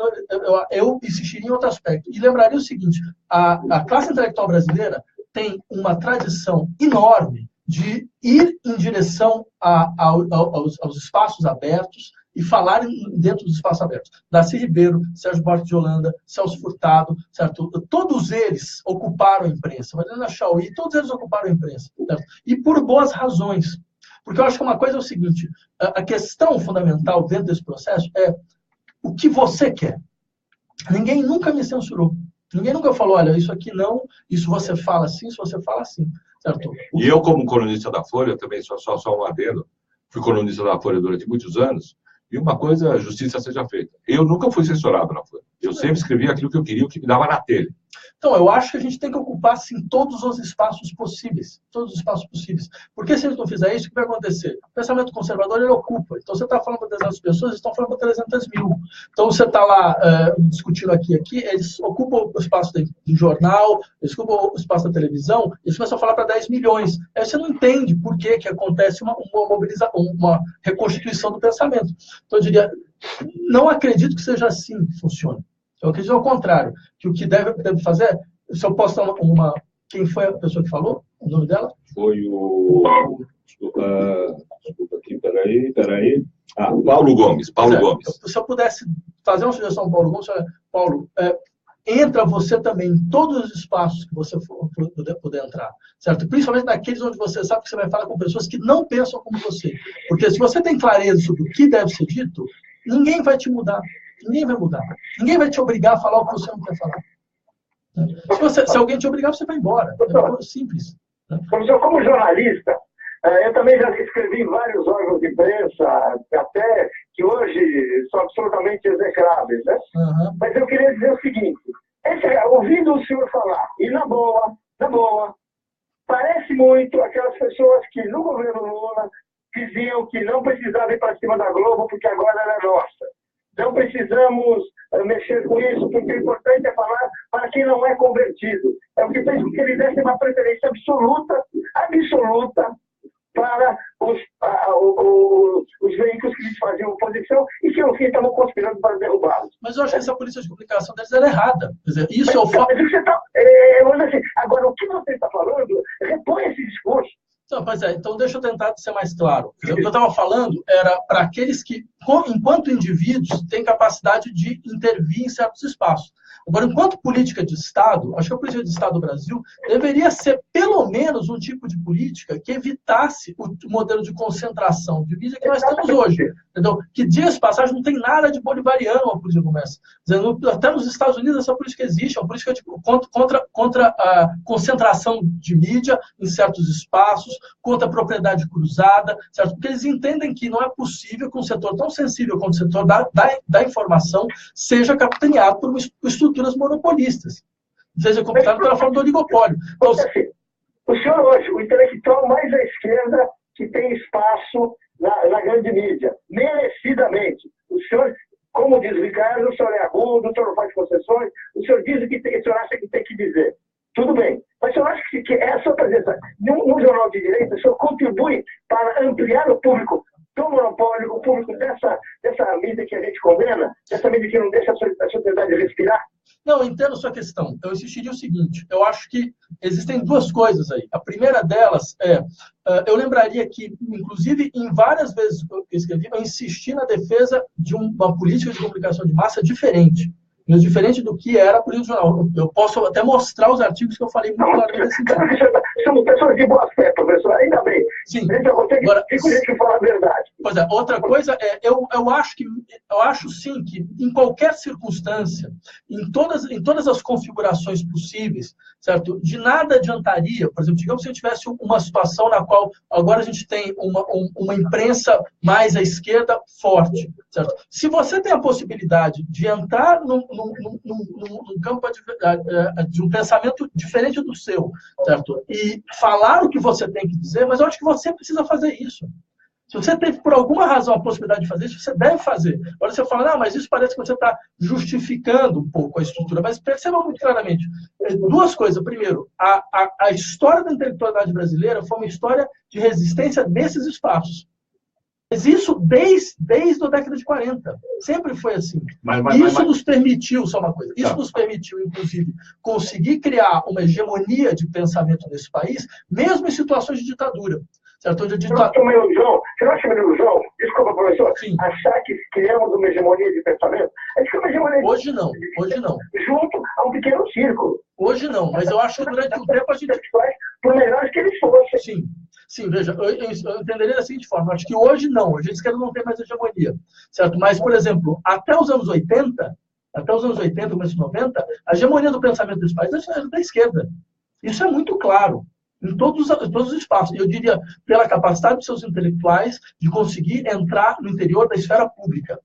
eu insistiria em outro aspecto. E lembraria o seguinte, a classe intelectual brasileira tem uma tradição enorme de ir em direção aos espaços abertos e falar dentro dos espaços abertos. Darcy Ribeiro, Sérgio Buarque de Holanda, Celso Furtado, certo? Todos eles ocuparam a imprensa. Mariana Chauí, todos eles ocuparam a imprensa. Certo? E por boas razões. Porque eu acho que uma coisa é o seguinte, a questão fundamental dentro desse processo é o que você quer. Ninguém nunca me censurou. Ninguém nunca falou, olha, isso aqui não, isso você fala assim, isso você fala assim. Certo? E eu, como colunista da Folha, também só um adendo, fui colunista da Folha durante muitos anos, e uma coisa, a justiça seja feita. Eu nunca fui censurado na Folha. Eu sempre escrevia aquilo que eu queria, o que me dava na telha. Então, eu acho que a gente tem que ocupar, sim, todos os espaços possíveis. Todos os espaços possíveis. Porque se a gente não fizer isso, o que vai acontecer? O pensamento conservador, ele ocupa. Então, você está falando para 300 pessoas, eles estão falando para 300 mil. Então, você está lá discutindo aqui, eles ocupam o espaço do jornal, eles ocupam o espaço da televisão, eles começam a falar para 10 milhões. Aí você não entende por que acontece uma mobilização, uma reconstituição do pensamento. Então, eu diria, não acredito que seja assim que funcione. Eu acredito ao contrário, que o que deve fazer, se eu posso dar uma... Quem foi a pessoa que falou? O nome dela? Foi desculpa aqui, peraí. Paulo Gomes. Gomes. Se eu pudesse fazer uma sugestão ao Paulo Gomes, Paulo, entra você também em todos os espaços que você puder entrar, certo? Principalmente naqueles onde você sabe que você vai falar com pessoas que não pensam como você. Porque se você tem clareza sobre o que deve ser dito, ninguém vai te mudar. Ninguém vai mudar. Ninguém vai te obrigar a falar o que você não quer falar. Se alguém te obrigar, você vai embora. É simples. Como jornalista, eu também já escrevi em vários órgãos de imprensa, até que hoje são absolutamente execráveis, né? Uhum. Mas eu queria dizer o seguinte, ouvindo o senhor falar, e na boa, parece muito aquelas pessoas que no governo Lula diziam que não precisava ir para cima da Globo porque agora era nossa. Não precisamos mexer com isso, porque o importante é falar para quem não é convertido. É o que fez com que ele desse uma preferência absoluta para os veículos que lhes faziam oposição e que, no fim, estavam conspirando para derrubá-los. Mas eu acho que essa política de comunicação deles era errada. Quer dizer, isso agora, o que você está falando, repõe esse discurso. Não, pois é, então deixa eu tentar ser mais claro. O que eu estava falando era para aqueles que, enquanto indivíduos, têm capacidade de intervir em certos espaços. Agora, enquanto política de Estado, acho que a política de Estado do Brasil deveria ser, pelo menos, um tipo de política que evitasse o modelo de concentração de mídia que nós temos hoje. Entendeu? Que, dias de passagem, não tem nada de bolivariano uma política como essa. Até nos Estados Unidos essa política existe, é uma política contra a concentração de mídia em certos espaços, contra a propriedade cruzada, certo? Porque eles entendem que não é possível que um setor tão sensível quanto o setor da informação seja capitaneado por estruturas monopolistas. Seja capitaneado pela forma do oligopólio. Então, O senhor hoje, o intelectual mais à esquerda que tem espaço na grande mídia, merecidamente. O senhor, como diz o Ricardo, o senhor é agudo, o senhor não faz concessões, o senhor diz o que o senhor acha que tem que dizer. Tudo bem. Mas eu acho que a sua presença num jornal de direita, o senhor contribui para ampliar o público do monopólio, o público dessa mídia que a gente condena, dessa mídia que não deixa a sociedade respirar? Não, entendo a sua questão. Eu insistiria o seguinte, eu acho que existem duas coisas aí. A primeira delas eu lembraria que, inclusive, em várias vezes que eu escrevi, eu insisti na defesa de uma política de comunicação de massa diferente. Mas diferente do que era a política jornal. Eu posso até mostrar os artigos que eu falei muito claramente nesse sentido. Somos pessoas de boa fé, professor, ainda bem. Sim. A gente já consegue gente que fala a verdade. Pois é, outra coisa eu acho sim que em qualquer circunstância, em todas as configurações possíveis, certo? De nada adiantaria, por exemplo, digamos que a gente tivesse uma situação na qual agora a gente tem uma imprensa mais à esquerda forte, certo? Se você tem a possibilidade de entrar num campo de um pensamento diferente do seu, certo? E falar o que você tem que dizer, mas eu acho que você precisa fazer isso. Se você teve, por alguma razão, a possibilidade de fazer isso, você deve fazer. Agora você fala, não, mas isso parece que você está justificando um pouco a estrutura. Mas perceba muito claramente. Duas coisas. Primeiro, a história da intelectualidade brasileira foi uma história de resistência desses espaços. Mas isso desde a década de 40. Sempre foi assim. Isso nos permitiu, só uma coisa, isso nos permitiu, inclusive, conseguir criar uma hegemonia de pensamento nesse país, mesmo em situações de ditadura. Certo? Você não acha uma ilusão? Desculpa, professor. Sim. Achar que criamos uma hegemonia de pensamento? Hoje não. Junto a um pequeno círculo. Hoje não, mas eu acho que durante o tempo a gente... Por melhores que eles fossem. Sim, veja, eu entenderia da seguinte forma, acho que hoje não, hoje a esquerda não tem mais hegemonia, certo? Mas, por exemplo, até os anos 80, começo de 90, a hegemonia do pensamento desse país era da esquerda. Isso é muito claro. Em todos os espaços. Eu diria, pela capacidade dos seus intelectuais de conseguir entrar no interior da esfera pública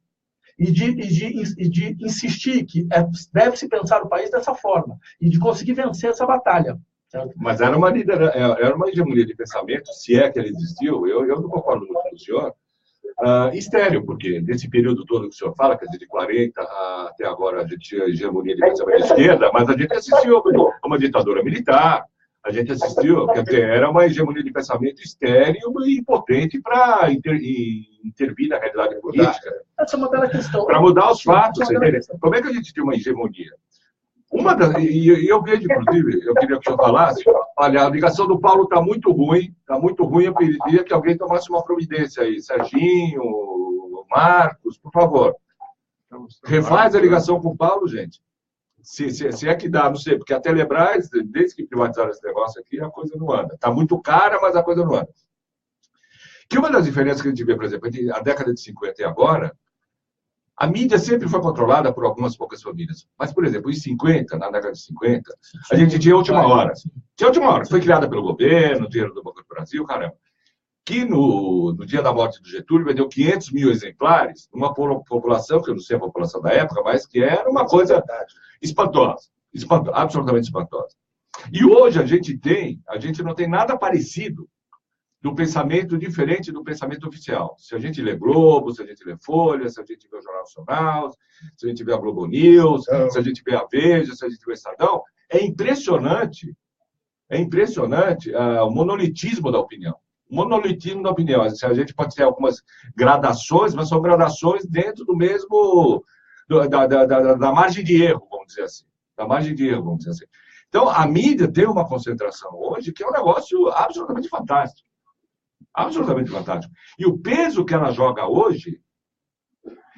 e de insistir que deve-se pensar o país dessa forma e de conseguir vencer essa batalha. Certo? Mas era uma hegemonia de pensamento, se é que ela existiu, eu não concordo muito com o senhor, estéreo, porque nesse período todo que o senhor fala, quer dizer, de 40 até agora a gente tinha hegemonia de pensamento de esquerda, mas a gente assistiu a uma ditadura militar. A gente assistiu, quer dizer, era uma hegemonia de pensamento estéril e impotente para intervir na realidade política. Essa é uma bela questão. Para mudar os fatos, entendeu? Como é que a gente tem uma hegemonia? E eu vejo, inclusive, eu queria que o senhor falasse, olha, a ligação do Paulo está muito ruim, eu pediria que alguém tomasse uma providência aí. Serginho, Marcos, por favor. Refaz a ligação com o Paulo, gente. Se é que dá, não sei, porque a Telebrás, desde que privatizaram esse negócio aqui, a coisa não anda. Está muito cara, mas a coisa não anda. Que uma das diferenças que a gente vê, por exemplo, entre a década de 50 e agora, a mídia sempre foi controlada por algumas poucas famílias. Mas, por exemplo, em 50, na década de 50, a gente tinha a Última Hora. Tinha a Última Hora, foi criada pelo governo, dinheiro do Banco do Brasil, caramba. Que no dia da morte do Getúlio vendeu 500 mil exemplares, uma população, que eu não sei a população da época, mas que era uma coisa espantosa, absolutamente espantosa. E hoje a gente não tem nada parecido do pensamento diferente do pensamento oficial. Se a gente lê Globo, se a gente lê Folha, se a gente vê o Jornal Nacional, se a gente vê a Globo News, se a gente vê a Veja, se a gente vê o Estadão, é impressionante o monolitismo da opinião. Monolitismo da opinião. A gente pode ter algumas gradações, mas são gradações dentro do mesmo... da margem de erro, vamos dizer assim. Da margem de erro, vamos dizer assim. Então, a mídia tem uma concentração hoje que é um negócio absolutamente fantástico. Absolutamente fantástico. E o peso que ela joga hoje...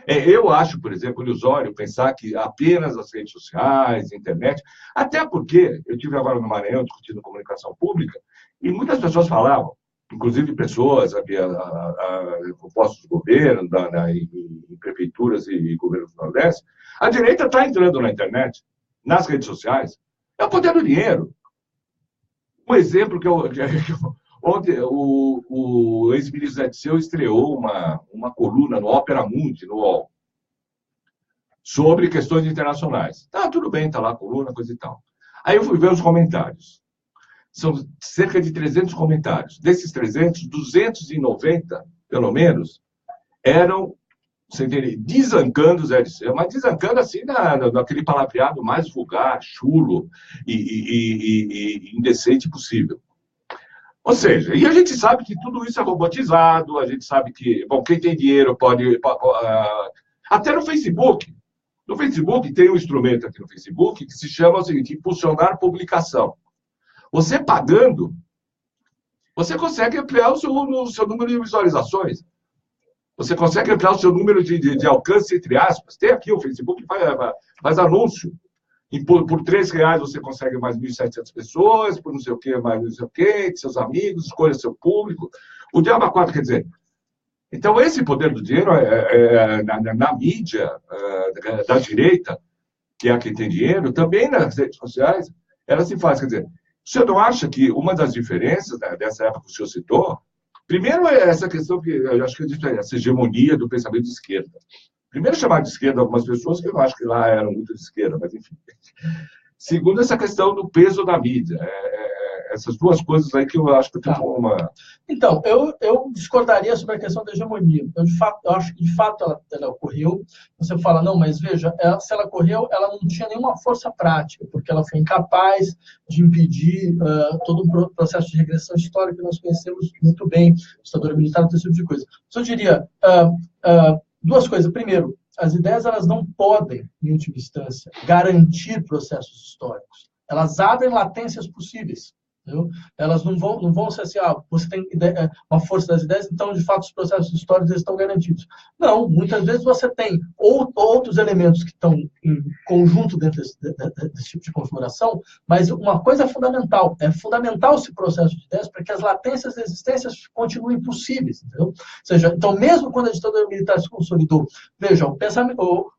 eu acho, por exemplo, ilusório pensar que apenas as redes sociais, internet... Até porque eu estive agora no Maranhão discutindo comunicação pública e muitas pessoas falavam, inclusive pessoas postos de governo, em prefeituras e governos do Nordeste, a direita está entrando na internet, nas redes sociais. É o poder do dinheiro. Um exemplo que ontem o ex-ministro Zé Disseu estreou uma coluna no Opera Mundi, no UOL, sobre questões internacionais. Tá, tudo bem, tá lá a coluna, coisa e tal. Aí eu fui ver os comentários. são cerca de 300 comentários. Desses 300, 290, pelo menos, eram, você entende, desancando o Zé Dirceu, mas desancando assim naquele palavreado mais vulgar, chulo e indecente possível. Ou seja, e a gente sabe que tudo isso é robotizado, a gente sabe que, bom, quem tem dinheiro pode até no Facebook. No Facebook tem um instrumento aqui no Facebook que se chama o seguinte, impulsionar publicação. Você pagando, você consegue ampliar o seu número de visualizações. Você consegue ampliar o seu número de alcance, entre aspas. Tem aqui o Facebook que faz anúncio. E por R$3 você consegue mais 1.700 pessoas, por não sei o quê, mais não sei o quê, seus amigos, escolha seu público. O diabo a quatro, quer dizer. Então, esse poder do dinheiro na mídia da direita, que é a que tem dinheiro, também nas redes sociais, ela se faz. Quer dizer, o senhor não acha que uma das diferenças dessa época que o senhor citou, primeiro é essa questão que eu acho que é essa hegemonia do pensamento de esquerda. Primeiro, chamar de esquerda algumas pessoas que eu não acho que lá eram muito de esquerda, mas enfim. Segundo, essa questão do peso da mídia. Essas duas coisas aí que eu acho que tem uma... Então, eu discordaria sobre a questão da hegemonia. Eu acho que, de fato, ela ocorreu. Você fala, não, mas veja, se ela ocorreu, ela não tinha nenhuma força prática, porque ela foi incapaz de impedir todo o processo de regressão histórica que nós conhecemos muito bem, ditadura militar, esse tipo de coisa. Mas eu diria... duas coisas. Primeiro, as ideias elas não podem, em última instância, garantir processos históricos. Elas abrem latências possíveis. Entendeu? Elas não vão ser assim, você tem uma força das ideias, então, de fato, os processos históricos estão garantidos. Não, muitas vezes você tem outros elementos que estão em conjunto dentro desse tipo de configuração, mas uma coisa é fundamental esse processo de ideias para que as latências da existência continuem possíveis. Entendeu? Ou seja, então, mesmo quando a ditadura militar se consolidou, veja,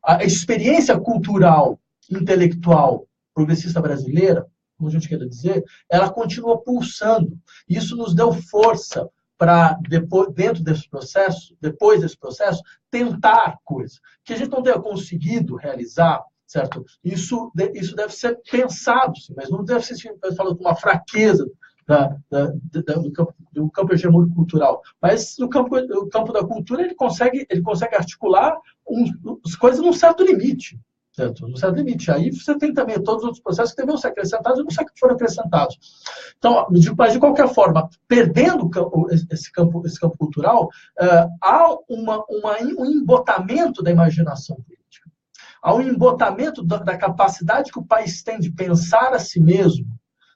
a experiência cultural, intelectual, progressista brasileira, como a gente quer dizer, ela continua pulsando. Isso nos deu força para, depois desse processo, tentar coisas. Que a gente não tenha conseguido realizar, certo? Isso deve ser pensado, sim, mas não deve ser falando com uma fraqueza do campo hegemônico cultural. Mas no campo da cultura ele consegue articular as coisas num certo limite. Certo? No certo limite. Aí você tem também todos os outros processos que deveriam ser acrescentados e não foram acrescentados. Então, mas de qualquer forma, perdendo esse campo cultural, há um embotamento da imaginação política. Há um embotamento da capacidade que o país tem de pensar a si mesmo,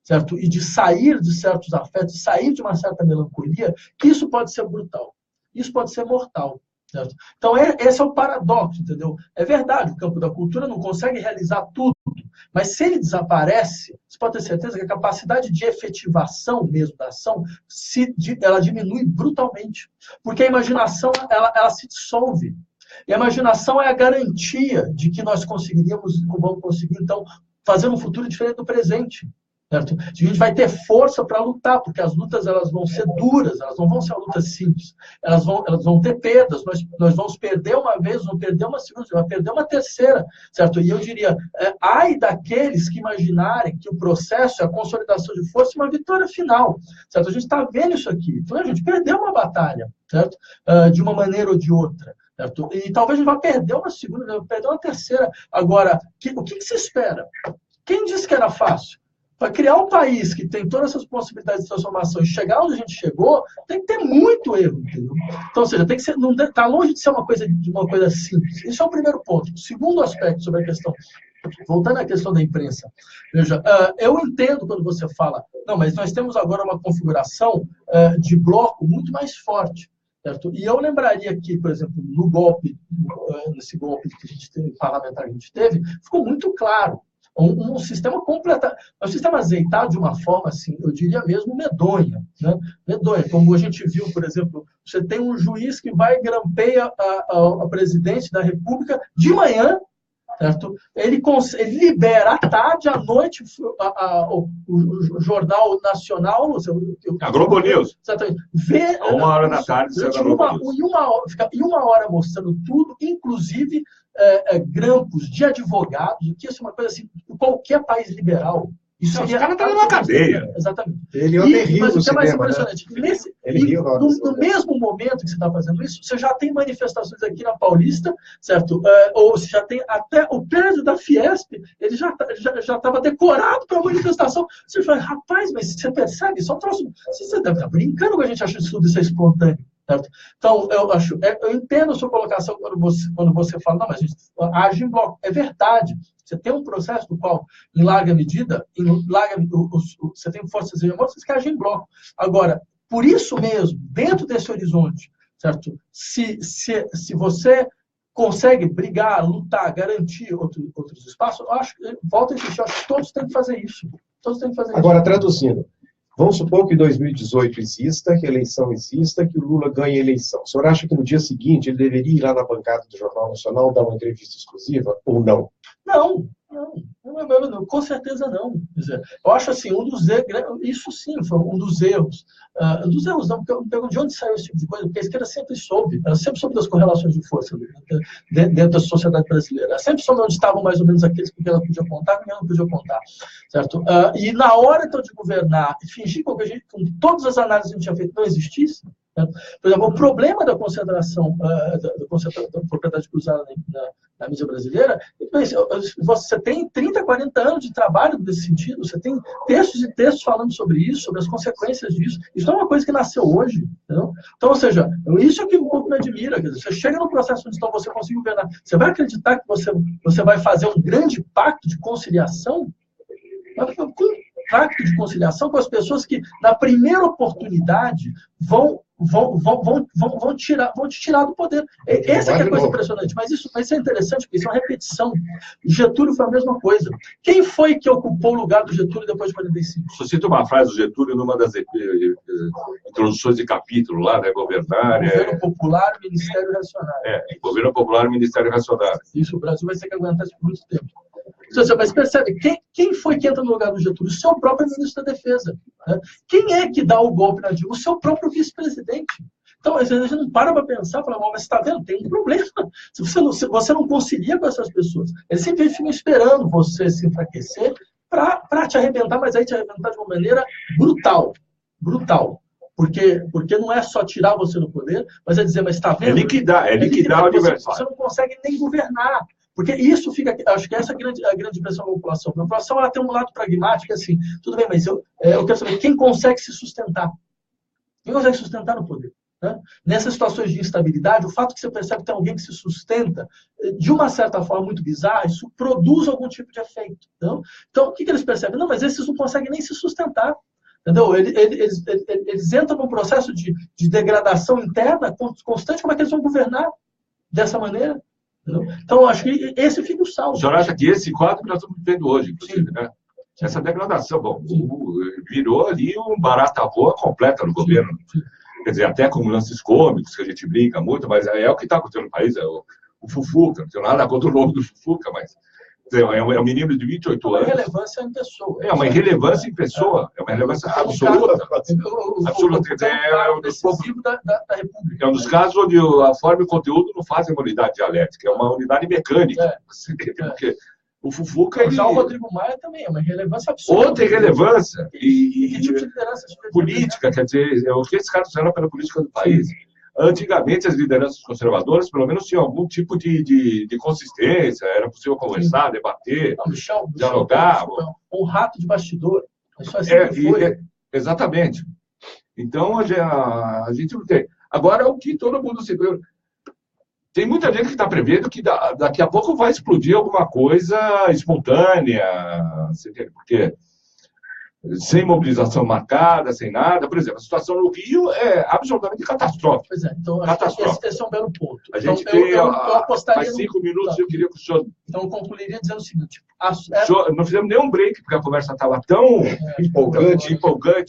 certo? E de sair de certos afetos, sair de uma certa melancolia, que isso pode ser brutal. Isso pode ser mortal. Certo? Então, esse é o paradoxo, entendeu? É verdade, o campo da cultura não consegue realizar tudo, mas se ele desaparece, você pode ter certeza que a capacidade de efetivação mesmo da ação, ela diminui brutalmente, porque a imaginação, ela se dissolve. E a imaginação é a garantia de que nós vamos conseguir, então, fazer um futuro diferente do presente. Certo? A gente vai ter força para lutar, porque as lutas elas vão ser duras, elas não vão ser lutas simples, elas vão ter perdas, nós vamos perder uma vez, vamos perder uma segunda, vamos perder uma terceira, certo? E eu diria, ai daqueles que imaginarem que o processo é a consolidação de força e uma vitória final, certo? A gente está vendo isso aqui, então a gente perdeu uma batalha, certo? De uma maneira ou de outra. Certo? E talvez a gente vá perder uma segunda, vai perder uma terceira. Agora, o que se espera? Quem disse que era fácil? Para criar um país que tem todas essas possibilidades de transformação e chegar onde a gente chegou, tem que ter muito erro, entendeu? Então, ou seja, tem que ser, não está longe de ser uma coisa simples. Esse é o primeiro ponto. O segundo aspecto sobre a questão, voltando à questão da imprensa, veja, eu entendo quando você fala, não, mas nós temos agora uma configuração de bloco muito mais forte. Certo? E eu lembraria que, por exemplo, nesse golpe que a gente teve, parlamentar que a gente teve, ficou muito claro. Um sistema azeitado de uma forma, assim, eu diria mesmo, medonha. Né? Medonha. Como a gente viu, por exemplo, você tem um juiz que vai e grampeia a presidente da República de manhã, certo? Ele libera à tarde, à noite, o Jornal Nacional... A Globo News. Exatamente. A 1h da tarde, e uma hora mostrando tudo, inclusive... grampos de advogados, que isso é uma coisa assim, em qualquer país liberal, Isso Os seria caras estão na cadeia. Exatamente. Ele ontem riu Mas no o que é mais cinema, né? impressionante, Ele riu na hora do no cinema. mesmo momento que você está fazendo isso, você já tem manifestações aqui na Paulista, certo? Ou você já tem até o prédio da Fiesp, ele já estava decorado para a manifestação. Você fala, rapaz, mas você percebe? Só um troço. Você deve estar brincando com a gente achando que tudo isso é espontâneo. Certo? Então, eu entendo a sua colocação quando você fala, não, mas a gente age em bloco. É verdade. Você tem um processo do qual, em larga medida, você tem forças hegemônicas que agem em bloco. Agora, por isso mesmo, dentro desse horizonte, certo? Se você consegue brigar, lutar, garantir outros espaços, eu acho que, volto a insistir, eu acho que todos têm que fazer isso. Todos têm que fazer Agora, isso. traduzindo, vamos supor que 2018 exista, que a eleição exista, que o Lula ganhe a eleição. O senhor acha que no dia seguinte ele deveria ir lá na bancada do Jornal Nacional dar uma entrevista exclusiva ou não? Não, com certeza não. Quer dizer, eu acho assim, isso sim foi um dos erros. Dos erros não, porque eu me pergunto de onde saiu esse tipo de coisa, porque a esquerda sempre soube, ela sempre soube das correlações de força dentro da sociedade brasileira. Ela sempre soube onde estavam mais ou menos aqueles com quem ela podia contar, com quem ela não podia contar. Certo? E na hora então de governar, fingir com todas as análises que a gente tinha feito não existisse. Por exemplo, o problema da concentração da propriedade cruzada na mídia brasileira, você tem 30, 40 anos de trabalho nesse sentido, você tem textos e textos falando sobre isso, sobre as consequências disso. Isso não é uma coisa que nasceu hoje. Entendeu? Então, ou seja, isso é que um pouco me admira. Quer dizer, você chega no processo onde então, você consegue governar, você vai acreditar que você vai fazer um grande pacto de conciliação? Pacto de conciliação com as pessoas que, na primeira oportunidade, vão te tirar do poder. Essa que é a coisa impressionante. Mas isso é interessante, porque isso é uma repetição. Getúlio foi a mesma coisa. Quem foi que ocupou o lugar do Getúlio depois de 45? Eu cito uma frase do Getúlio numa das introduções de capítulo lá, né? Governo Popular, Ministério Reacionário. Governo Popular, Ministério Reacionário. Isso, o Brasil vai ter que aguentar isso por muito tempo. Mas percebe, quem foi que entra no lugar do Getúlio? O seu próprio ministro da Defesa. Né? Quem é que dá o golpe na Dilma? O seu próprio vice-presidente. Então, a gente não para pensar, fala, mas você está vendo? Tem um problema. Se você não concilia com essas pessoas, eles sempre ficam esperando você se enfraquecer para te arrebentar, mas aí te arrebentar de uma maneira brutal. Brutal. Porque não é só tirar você do poder, mas é dizer, mas está vendo? É liquidar o adversário. Você não consegue nem governar. Porque isso fica, acho que essa é a grande impressão da população. A população ela tem um lado pragmático, assim, tudo bem, mas eu quero saber quem consegue se sustentar. Quem consegue sustentar no poder? Né? Nessas situações de instabilidade, o fato que você percebe que tem alguém que se sustenta, de uma certa forma muito bizarra, isso produz algum tipo de efeito. Não? Então, o que eles percebem? Não, mas esses não conseguem nem se sustentar. Entendeu? Eles entram num processo de degradação interna constante. Como é que eles vão governar dessa maneira? Então, acho que esse fica o saldo. O senhor acha que esse quadro que nós estamos vivendo hoje, inclusive, né? Essa degradação, virou ali um barata voa completa no governo. Sim. Quer dizer, até com lances cômicos, que a gente brinca muito, mas é o que está acontecendo no país, é o Fufuca. Não tenho nada contra o nome do Fufuca, mas é um menino de 28 anos. É uma irrelevância em pessoa. É uma irrelevância em pessoa. É uma irrelevância absoluta. Absoluta. É um dos casos onde a forma e o conteúdo não fazem uma unidade dialética, é uma unidade mecânica. Porque o Fufuca... Já o Rodrigo Maia também é uma irrelevância absoluta. Outra irrelevância. E que tipo de liderança? Política, quer dizer, é o que esses caras fizeram pela política do país. Antigamente, as lideranças conservadoras, pelo menos, tinham algum tipo de consistência, era possível conversar, debater, dialogar. Um rato de bastidor. Isso assim foi. Exatamente. Então, a gente não tem. Agora, o que todo mundo se... Tem muita gente que está prevendo que daqui a pouco vai explodir alguma coisa espontânea, porque sem mobilização marcada, sem nada. Por exemplo, a situação no Rio é absolutamente catastrófica. Pois é, então esse é um belo ponto. A gente tem mais 5 minutos, eu queria que o senhor... Então, eu concluiria dizendo o seguinte... Não fizemos nenhum break, porque a conversa estava tão empolgante,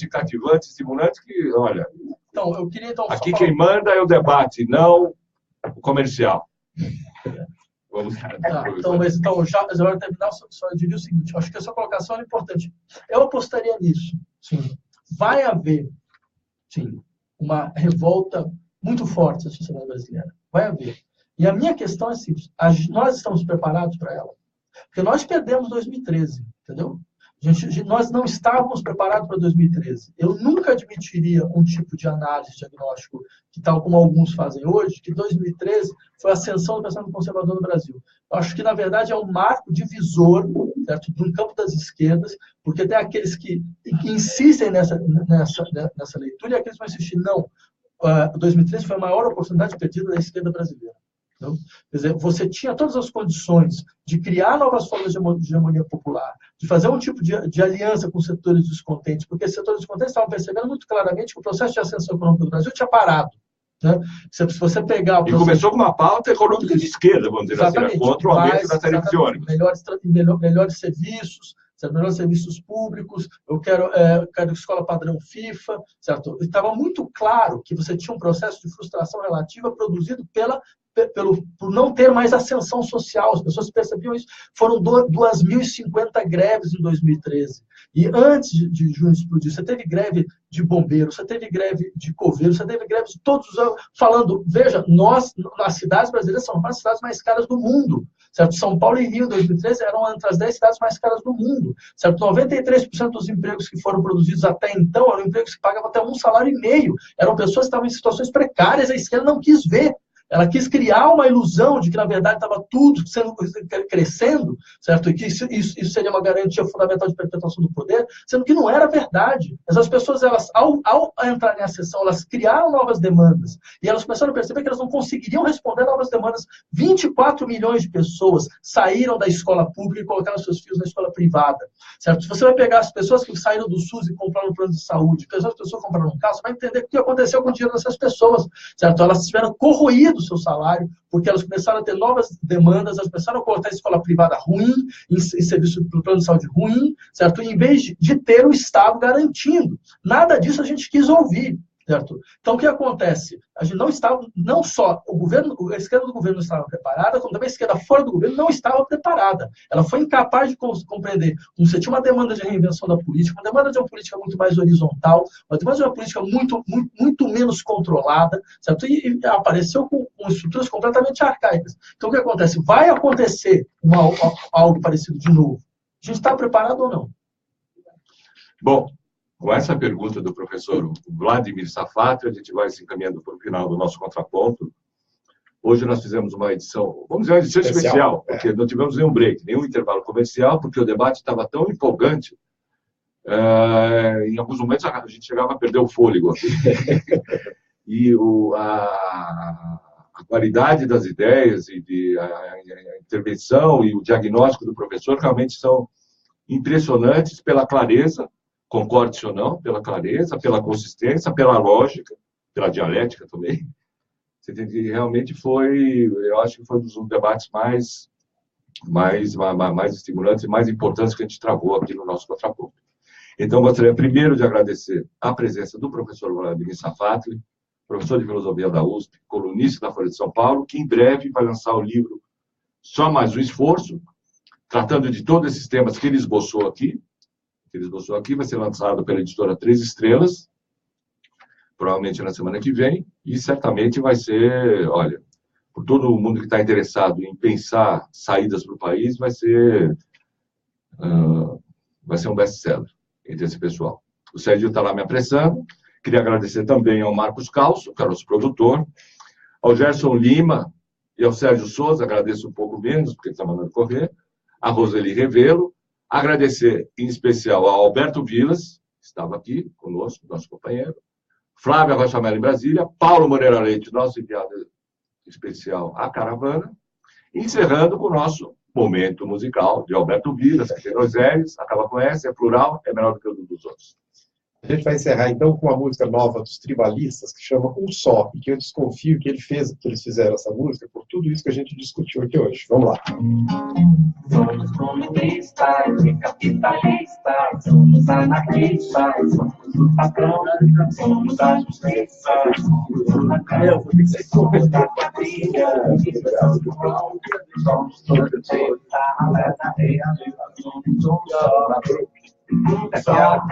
cativante, estimulante, que, olha... Então, eu queria... Aqui quem manda é o debate, não o comercial. Vamos lá. Então, já para terminar, só diria o seguinte, acho que a sua colocação é importante. Eu apostaria nisso. Sim. Vai haver, sim, uma revolta muito forte da sociedade brasileira. Vai haver. E a minha questão é simples. Nós estamos preparados para ela. Porque nós perdemos 2013, entendeu? Nós não estávamos preparados para 2013. Eu nunca admitiria um tipo de análise diagnóstico, que tal como alguns fazem hoje, que 2013 foi a ascensão do pensamento conservador no Brasil. Eu acho que, na verdade, é um marco divisor, certo, do campo das esquerdas, porque tem aqueles que insistem nessa leitura e aqueles que vão insistir, não, 2013 foi a maior oportunidade perdida da esquerda brasileira. Não? Quer dizer, você tinha todas as condições de criar novas formas de hegemonia popular, de fazer um tipo de aliança com setores descontentes, porque os setores descontentes estavam percebendo muito claramente que o processo de ascensão econômica do Brasil tinha parado. Né? Se você pegar o processo... E começou com uma pauta econômica de esquerda, vamos dizer assim, contra o aumento da tarifa de ônibus. Melhores serviços, certo? Melhores serviços públicos, eu quero escola padrão FIFA, certo? Estava muito claro que você tinha um processo de frustração relativa produzido por não ter mais ascensão social. As pessoas percebiam isso. Foram 2.050 greves em 2013. E antes de junho explodir, você teve greve de bombeiros, você teve greve de coveiros, você teve greve de todos os anos, falando, veja, as cidades brasileiras são as cidades mais caras do mundo, certo? São Paulo e Rio, em 2013, eram entre as 10 cidades mais caras do mundo, certo? 93% dos empregos que foram produzidos até então eram empregos que pagavam até 1,5 salário. Eram pessoas que estavam em situações precárias, a esquerda não quis ver. Ela quis criar uma ilusão de que, na verdade, estava tudo crescendo, certo? E que isso seria uma garantia fundamental de perpetuação do poder, sendo que não era verdade. Essas pessoas, ao entrarem na sessão, elas criaram novas demandas. E elas começaram a perceber que elas não conseguiriam responder a novas demandas. 24 milhões de pessoas saíram da escola pública e colocaram seus filhos na escola privada, certo? Se você vai pegar as pessoas que saíram do SUS e compraram um plano de saúde, as pessoas que compraram um carro, você vai entender o que aconteceu com o dinheiro dessas pessoas, certo? Elas tiveram corroído o seu salário, porque elas começaram a ter novas demandas, elas começaram a cortar a escola privada ruim, em serviço do plano de saúde ruim, certo? Em vez de ter o Estado garantindo. Nada disso a gente quis ouvir, certo? Então, o que acontece? A gente não só a esquerda do governo não estava preparada, como também a esquerda fora do governo não estava preparada. Ela foi incapaz de compreender como você tinha uma demanda de reinvenção da política, uma demanda de uma política muito mais horizontal, uma demanda de uma política muito menos controlada, certo? E apareceu com estruturas completamente arcaicas. Então, o que acontece? Vai acontecer algo parecido de novo. A gente está preparado ou não? Bom, com essa pergunta do professor Vladimir Safatli, a gente vai se encaminhando para o final do nosso contraponto. Hoje nós fizemos uma edição, vamos dizer, uma edição especial, porque não tivemos nenhum break, nenhum intervalo comercial, porque o debate estava tão empolgante, em alguns momentos a gente chegava a perder o fôlego aqui. E a qualidade das ideias e a intervenção e o diagnóstico do professor realmente são impressionantes pela clareza, concorde ou não, pela clareza, pela consistência, pela lógica, pela dialética também. Você tem que realmente eu acho que foi um dos debates mais estimulantes e mais importantes que a gente travou aqui no nosso contraponto. Então, gostaria primeiro de agradecer a presença do professor Vladimir Safatli, professor de filosofia da USP, colunista da Folha de São Paulo, que em breve vai lançar o livro Só Mais um Esforço, tratando de todos esses temas que ele esboçou aqui. Vai ser lançado pela editora 3 Estrelas, provavelmente na semana que vem, e certamente vai ser, olha, por todo mundo que está interessado em pensar saídas para o país, vai ser um best-seller entre esse pessoal. O Sérgio está lá me apressando. Queria agradecer também ao Marcos Calço, que é nosso produtor, ao Gerson Lima e ao Sérgio Souza, agradeço um pouco menos, porque ele está mandando correr, a Roseli Revelo. Agradecer, em especial, ao Alberto Vilas, que estava aqui conosco, nosso companheiro, Flávia Rocha Mello em Brasília, Paulo Moreira Leite, nosso enviado especial à Caravana, encerrando com o nosso momento musical de Alberto Vilas, que tem dois L's, acaba com S, é plural, é menor do que o dos outros. A gente vai encerrar, então, com uma música nova dos Tribalistas, que chama Um Só, e que eu desconfio que eles fizeram essa música por tudo isso que a gente discutiu aqui hoje. Vamos lá. Somos comunistas e capitalistas, somos anarquistas, somos o patrão, somos a justiça, somos da quadrilha, somos do pão, somos todos da alerta realização, somos só, é só.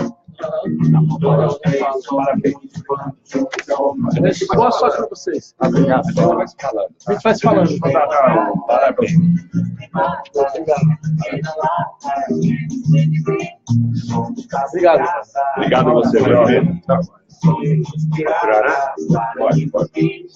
Boa sorte para vocês. Obrigado. A gente vai se falando. Parabéns. Obrigado. Obrigado a você, meu amigo. Pode tirar, né? Pode.